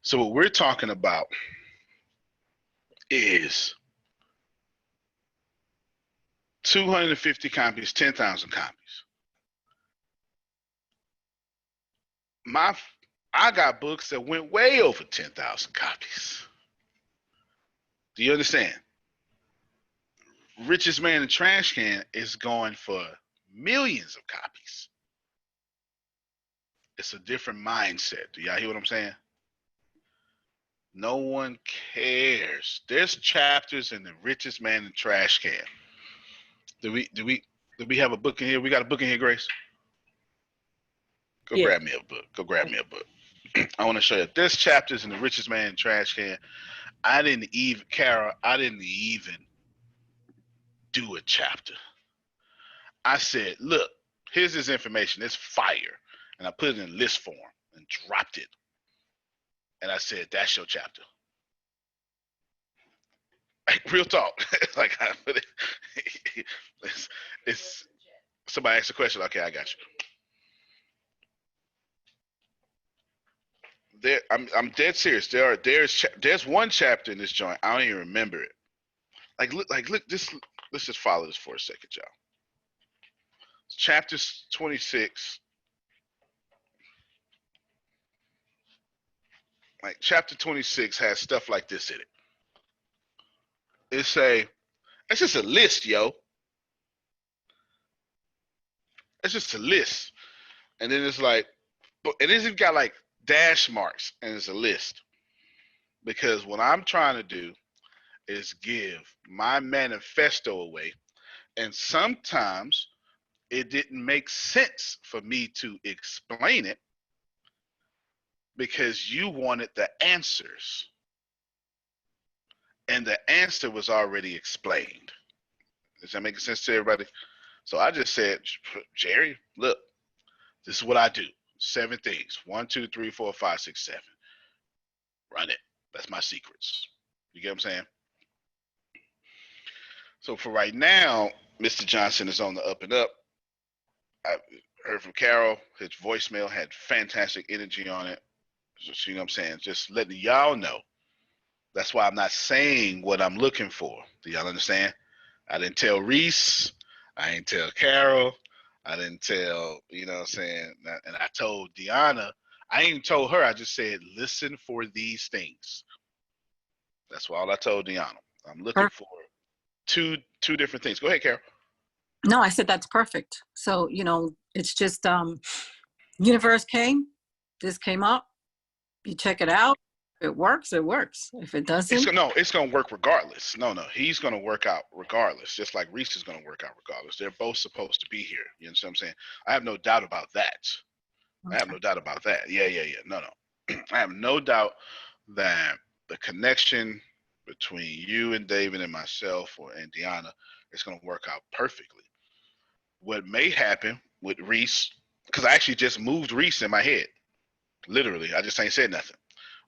So what we're talking about is 250 copies, 10,000 copies. I got books that went way over 10,000 copies. Do you understand? Richest Man in the Trash Can is going for millions of copies. It's a different mindset. Do y'all hear what I'm saying? No one cares. There's chapters in the Richest Man in the Trash Can. Do we have a book in here? We got a book in here, Grace? Go grab me a book. Go grab me a book. I want to show you. There's chapters in the Richest Man in the Trash Can. Carol, I didn't even do a chapter. I said, look, here's this information. It's fire. And I put it in list form and dropped it. And I said, that's your chapter. Like, real talk. Like, I put it, it's somebody asked a question. Okay, I got you. I'm dead serious. There's one chapter in this joint. I don't even remember it. Look. Let's just follow this for a second, y'all. Chapter 26. Like chapter 26 has stuff like this in it. It's just a list, yo. It's just a list. And then it's like, and it's got like dash marks, and it's a list. Because what I'm trying to do is give my manifesto away. And sometimes it didn't make sense for me to explain it because you wanted the answers. And the answer was already explained. Does that make sense to everybody? So I just said, Jerry, look, this is what I do. 7 things. 1, 2, 3, 4, 5, 6, 7. Run it. That's my secrets. You get what I'm saying? So for right now, Mr. Johnson is on the up and up. I heard from Carol. His voicemail had fantastic energy on it. So, you know what I'm saying? Just letting y'all know. That's why I'm not saying what I'm looking for. Do y'all understand? I didn't tell Reese. I didn't tell Carol. I didn't tell, you know what I'm saying? And I told Deanna. I ain't even told her. I just said, listen for these things. That's all I told Deanna. I'm looking for two different things. Go ahead, Carol. No, I said that's perfect. So, it's just universe came, this came up, you check it out. If it works, it works. If it doesn't, it's gonna work regardless. No, he's gonna work out regardless. Just like Reese is gonna work out regardless. They're both supposed to be here. You understand what I'm saying? I have no doubt about that. Okay. I have no doubt about that. Yeah. No. I have no doubt that the connection between you and David and myself and Deanna is gonna work out perfectly. What may happen with Reese, because I actually just moved Reese in my head. Literally, I just ain't said nothing.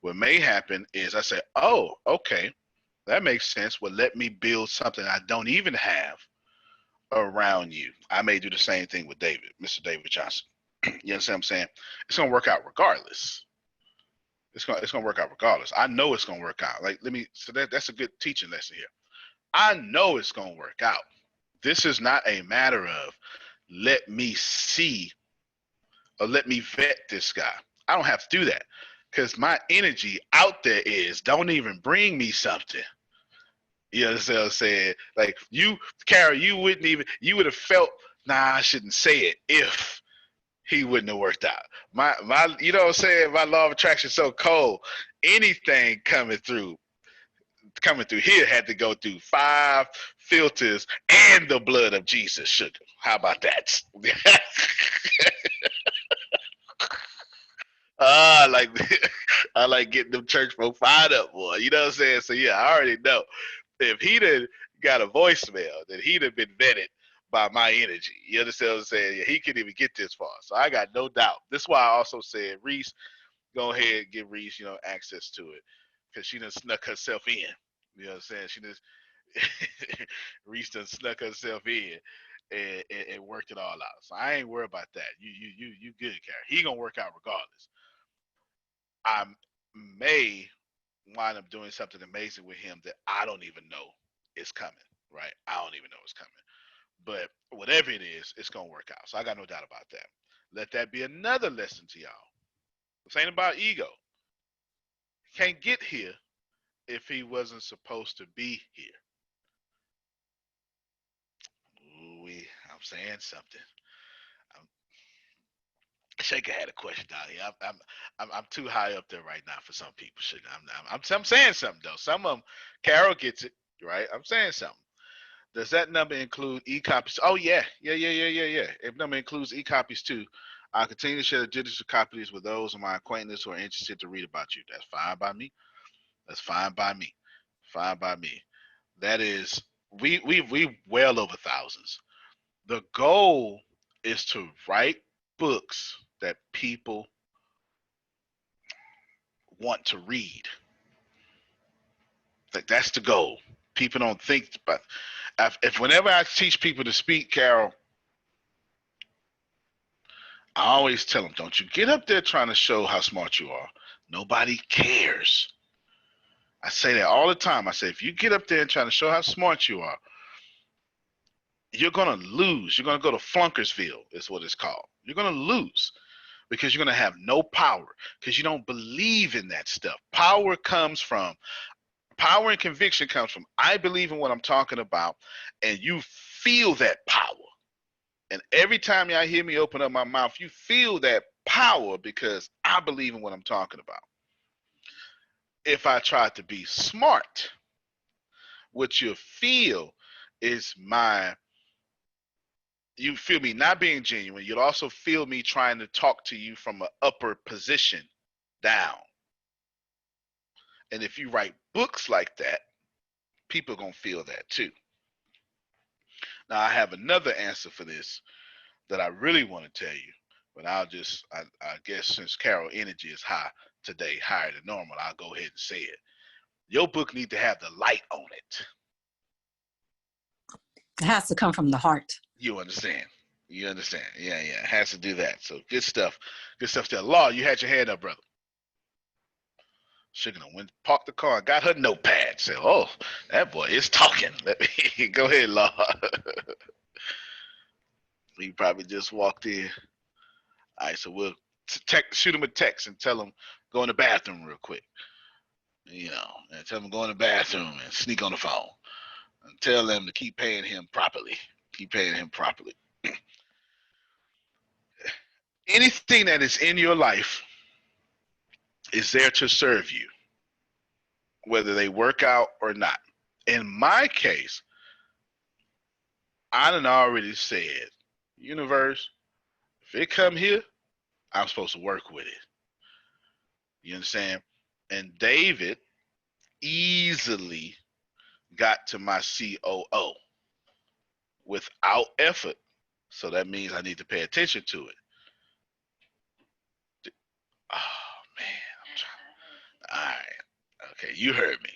What may happen is I say, oh, okay, that makes sense. Well, let me build something I don't even have around you. I may do the same thing with David, Mr. David Johnson. You understand what I'm saying? It's going to work out regardless. It's gonna work out regardless. I know it's gonna work out. So that's a good teaching lesson here. I know it's gonna work out. This is not a matter of let me see or let me vet this guy. I don't have to do that because my energy out there is don't even bring me something. You understand what I'm saying? Like you, Carol, you would have felt, nah, I shouldn't say it if he wouldn't have worked out. You know what I'm saying? My law of attraction is so cold. Anything coming through here had to go through 5 filters and the blood of Jesus sugar. How about that? like I like getting them church folk fired up, boy. You know what I'm saying? So yeah, I already know. If he'd have got a voicemail, then he'd have been vetted by my energy. You understand what I'm saying? Yeah, he couldn't even get this far. So I got no doubt. This is why I also said, Reese, go ahead and give Reese, access to it. Because she done snuck herself in. You know what I'm saying? She just Reese done snuck herself in and worked it all out. So I ain't worried about that. You good, Carrie. He gonna work out regardless. I may wind up doing something amazing with him that I don't even know is coming, right? I don't even know it's coming. But whatever it is, it's going to work out. So I got no doubt about that. Let that be another lesson to y'all. This ain't about ego. He can't get here if he wasn't supposed to be here. Ooh, I'm saying something. Shaker had a question down here. I'm too high up there right now for some people. Sugar. I'm saying something though. Some of them, Carol gets it right. I'm saying something. Does that number include e-copies? Oh yeah. If number includes e-copies too, I'll continue to share the digital copies with those of my acquaintances who are interested to read about you. That's fine by me. That's fine by me. Fine by me. That is, we well over thousands. The goal is to write books that people want to read. That's the goal. People don't think about. If whenever I teach people to speak, Carol, I always tell them, don't you get up there trying to show how smart you are. Nobody cares. I say that all the time. I say, if you get up there and try to show how smart you are, you're going to lose. You're going to go to Flunkersville is what it's called. You're going to lose because you're going to have no power because you don't believe in that stuff. Power and conviction comes from, I believe in what I'm talking about, and you feel that power. And every time y'all hear me open up my mouth, you feel that power because I believe in what I'm talking about. If I try to be smart, what you feel is you feel me not being genuine. You'll also feel me trying to talk to you from an upper position down. And if you write books like that, people are going to feel that too. Now, I have another answer for this that I really want to tell you, but I guess since Carol energy is high today, higher than normal, I'll go ahead and say it. Your book need to have the light on it. It has to come from the heart. You understand? Yeah. It has to do that. So good stuff. Good stuff there. Law, you had your hand up, brother. Sugar went parked the car and got her notepad. Said, oh, that boy is talking. Let me go ahead, Law. He probably just walked in. All right, so we'll shoot him a text and tell him go in the bathroom real quick. And tell him go in the bathroom and sneak on the phone. And tell them to keep paying him properly. Anything that is in your life is there to serve you, whether they work out or not. In my case, I done already said, universe, if it come here, I'm supposed to work with it. You understand? And David easily got to my COO without effort. So that means I need to pay attention to it. Oh, man. All right. Okay, you heard me.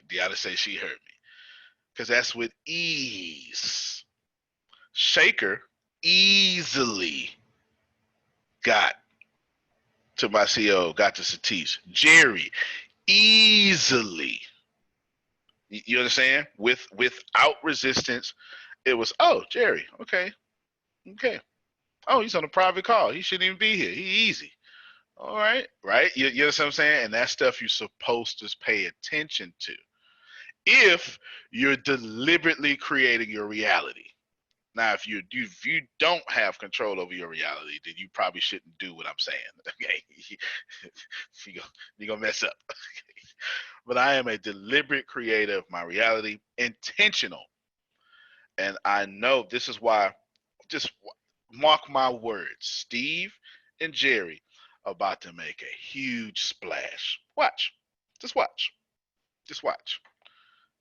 Deanna said she heard me. Because that's with ease. Shaker easily got to my CEO, got to Satish. Jerry, easily. You understand? Without resistance, it was, oh, Jerry, okay. Oh, he's on a private call. He shouldn't even be here. He easy. All right, right? You know what I'm saying? And that stuff you're supposed to pay attention to if you're deliberately creating your reality. Now, if you don't have control over your reality, then you probably shouldn't do what I'm saying. Okay, you're gonna mess up. But I am a deliberate creator of my reality, intentional, and I know this is why. Just mark my words, Steve and Jerry are about to make a huge splash. Watch, just watch, just watch.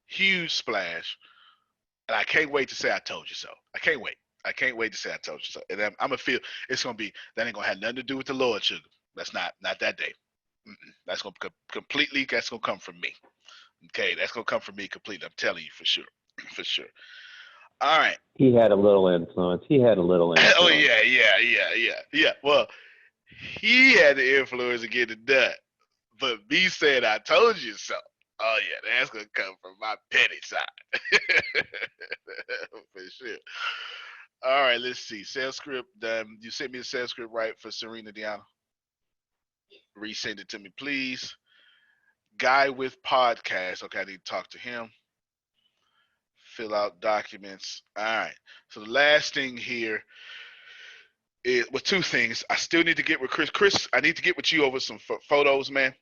Huge splash. And I can't wait to say I told you so. I can't wait. I can't wait to say I told you so. And I'm gonna feel it's gonna be that ain't gonna have nothing to do with the Lord, sugar. That's not that day. That's gonna completely. That's gonna come from me. Okay, that's gonna come from me completely. I'm telling you for sure, for sure. All right. He had a little influence. Oh yeah. Well, he had the influence to get it done, but me saying I told you so. Oh yeah, that's gonna come from my petty side. For sure. All right, let's see. Sales script. You sent me the sales script right for Serena Deanna. Resend it to me, please. Guy with podcast. Okay, I need to talk to him. Fill out documents. All right. So the last thing here is two things. I still need to get with Chris. Chris, I need to get with you over some photos, man.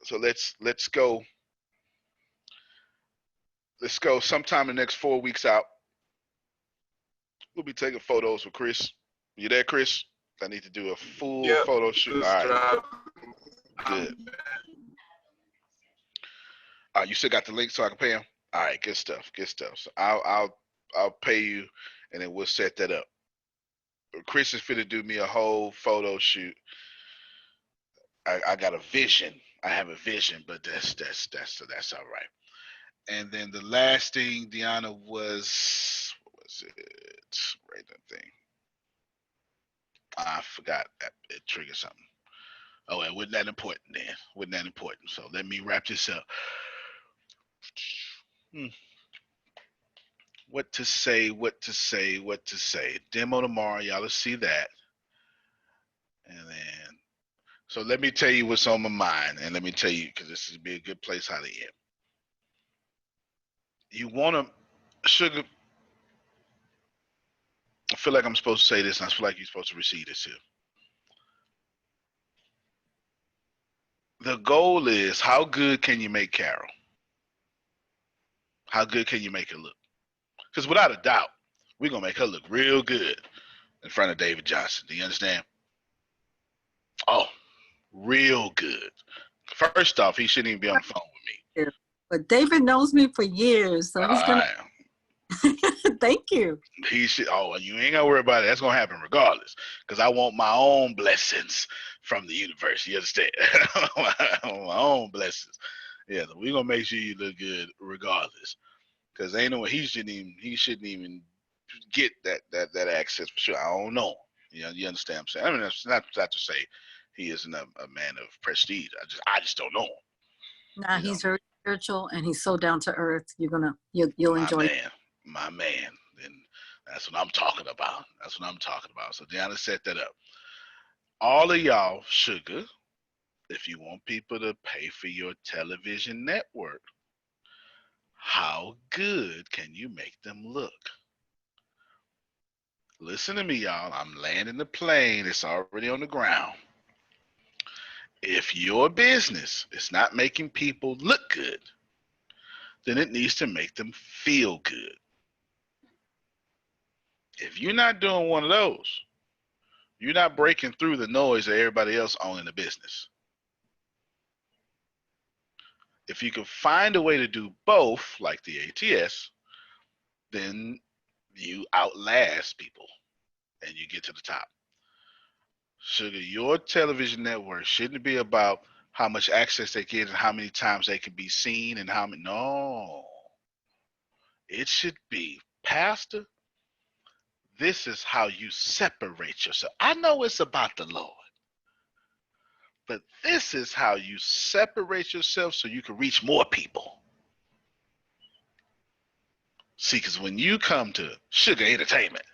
So let's go. Let's go sometime in the next 4 weeks out. We'll be taking photos with Chris. You there, Chris? I need to do a full photo shoot. All right. Good. You still got the link so I can pay him? All right, good stuff. Good stuff. So I'll pay you, and then we'll set that up. Chris is finna do me a whole photo shoot. I got a vision. I have a vision, but that's all right. And then the last thing, Deanna, was what was it? Right, that thing. I forgot. It triggered something. Oh, it wasn't that important then. Wasn't that important. So let me wrap this up. What to say. Demo tomorrow. Y'all will see that. And then, so let me tell you what's on my mind. And let me tell you, because this would be a good place how to end. You want to, sugar, I feel like I'm supposed to say this, and I feel like you're supposed to receive this too. The goal is, how good can you make Carol? How good can you make her look? Because without a doubt, we're going to make her look real good in front of David Johnson. Do you understand? Oh, real good. First off, he shouldn't even be on the phone with me. But David knows me for years, so he's going to. Thank you. He should. Oh, you ain't got to worry about it. That's going to happen regardless, because I want my own blessings from the universe. You understand? I want my own blessings. Yeah, we're going to make sure you look good regardless. Because ain't no way he shouldn't even get that access for sure. I don't know. You know, you understand what I'm saying? I mean, that's not to say he isn't a man of prestige. I just don't know him. Nah, he's very spiritual and he's so down to earth. You'll enjoy it. My man. And that's what I'm talking about. So Deanna set that up. All of y'all, sugar, if you want people to pay for your television network, how good can you make them look? Listen to me, y'all. I'm landing the plane. It's already on the ground. If your business is not making people look good, then it needs to make them feel good. If you're not doing one of those, you're not breaking through the noise of everybody else owning the business. If you can find a way to do both, like the ATS, then you outlast people and you get to the top. Sugar, your television network shouldn't be about how much access they get and how many times they can be seen and how many. No. It should be, Pastor, this is how you separate yourself. I know it's about the Lord, But this is how you separate yourself so you can reach more people. See, because when you come to Sugar Entertainment,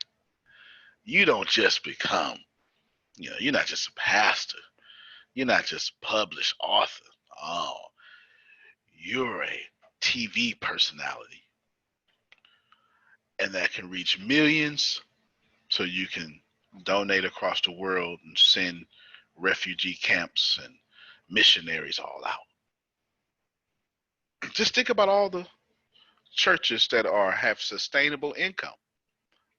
you don't just become, you're not just a pastor. You're not just a published author. Oh, you're a TV personality. And that can reach millions so you can donate across the world and send refugee camps and missionaries all out. Just think about all the churches that have sustainable income.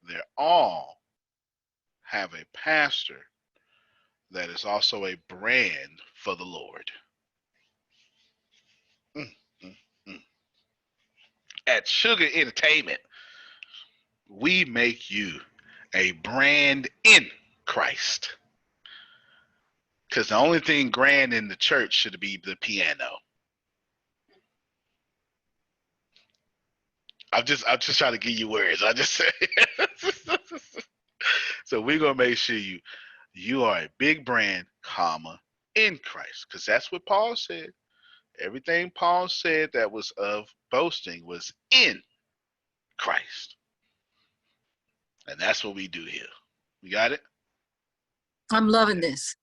They all have a pastor that is also a brand for the Lord. Mm, mm, mm. At Sugar Entertainment, we make you a brand in Christ. Because the only thing grand in the church should be the piano. I'm just trying to give you words. I just say. So we're gonna make sure you are a big brand, comma, in Christ. Because that's what Paul said. Everything Paul said that was of boasting was in Christ. And that's what we do here. You got it? I'm loving this.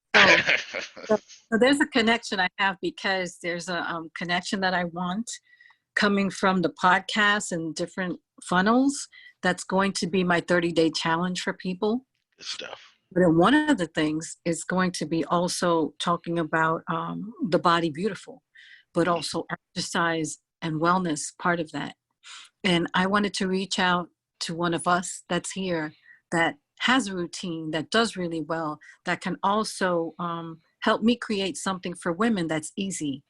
So there's a connection I have because there's a connection that I want coming from the podcast and different funnels. That's going to be my 30-day challenge for people. Good stuff. But one of the things is going to be also talking about the body beautiful, but also exercise and wellness part of that. And I wanted to reach out to one of us that's here that has a routine that does really well, that can also help me create something for women that's easy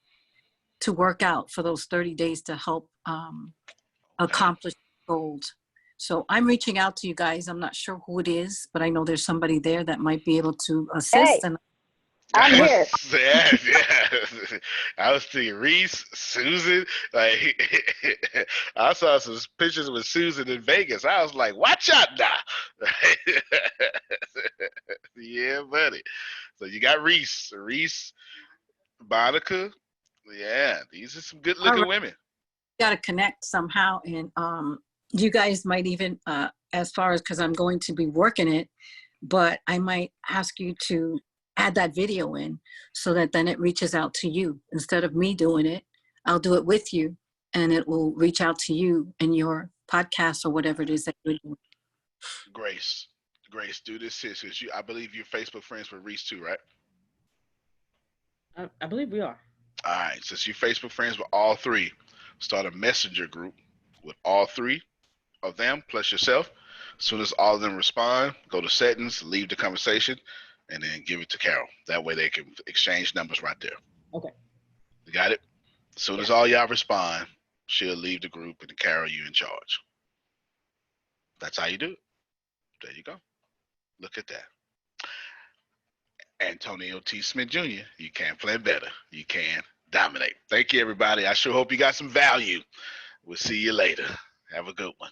to work out for those 30 days to help accomplish goals. So I'm reaching out to you guys. I'm not sure who it is, but I know there's somebody there that might be able to assist. Hey, and I'm here. Yeah. I was thinking Reese, Susan. Like I saw some pictures with Susan in Vegas. I was like, watch out now. Yeah, buddy. So you got Reese, Monica. Yeah, these are some good looking women. Got to connect somehow. And you guys might even, as far as, because I'm going to be working it, but I might ask you to add that video in so that then it reaches out to you. Instead of me doing it, I'll do it with you and it will reach out to you in your podcast or whatever it is that you're doing. Grace, do this, sis, because I believe you're Facebook friends with Reese too, right? I believe we are. All right, since you're Facebook friends with all three, start a messenger group with all three of them plus yourself. As soon as all of them respond, go to settings, leave the conversation, and then give it to Carol. That way they can exchange numbers right there. Okay. You got it? As soon as all y'all respond, she'll leave the group and Carol, you in charge. That's how you do it. There you go. Look at that. Antonio T. Smith Jr., you can play better. You can dominate. Thank you, everybody. I sure hope you got some value. We'll see you later. Have a good one.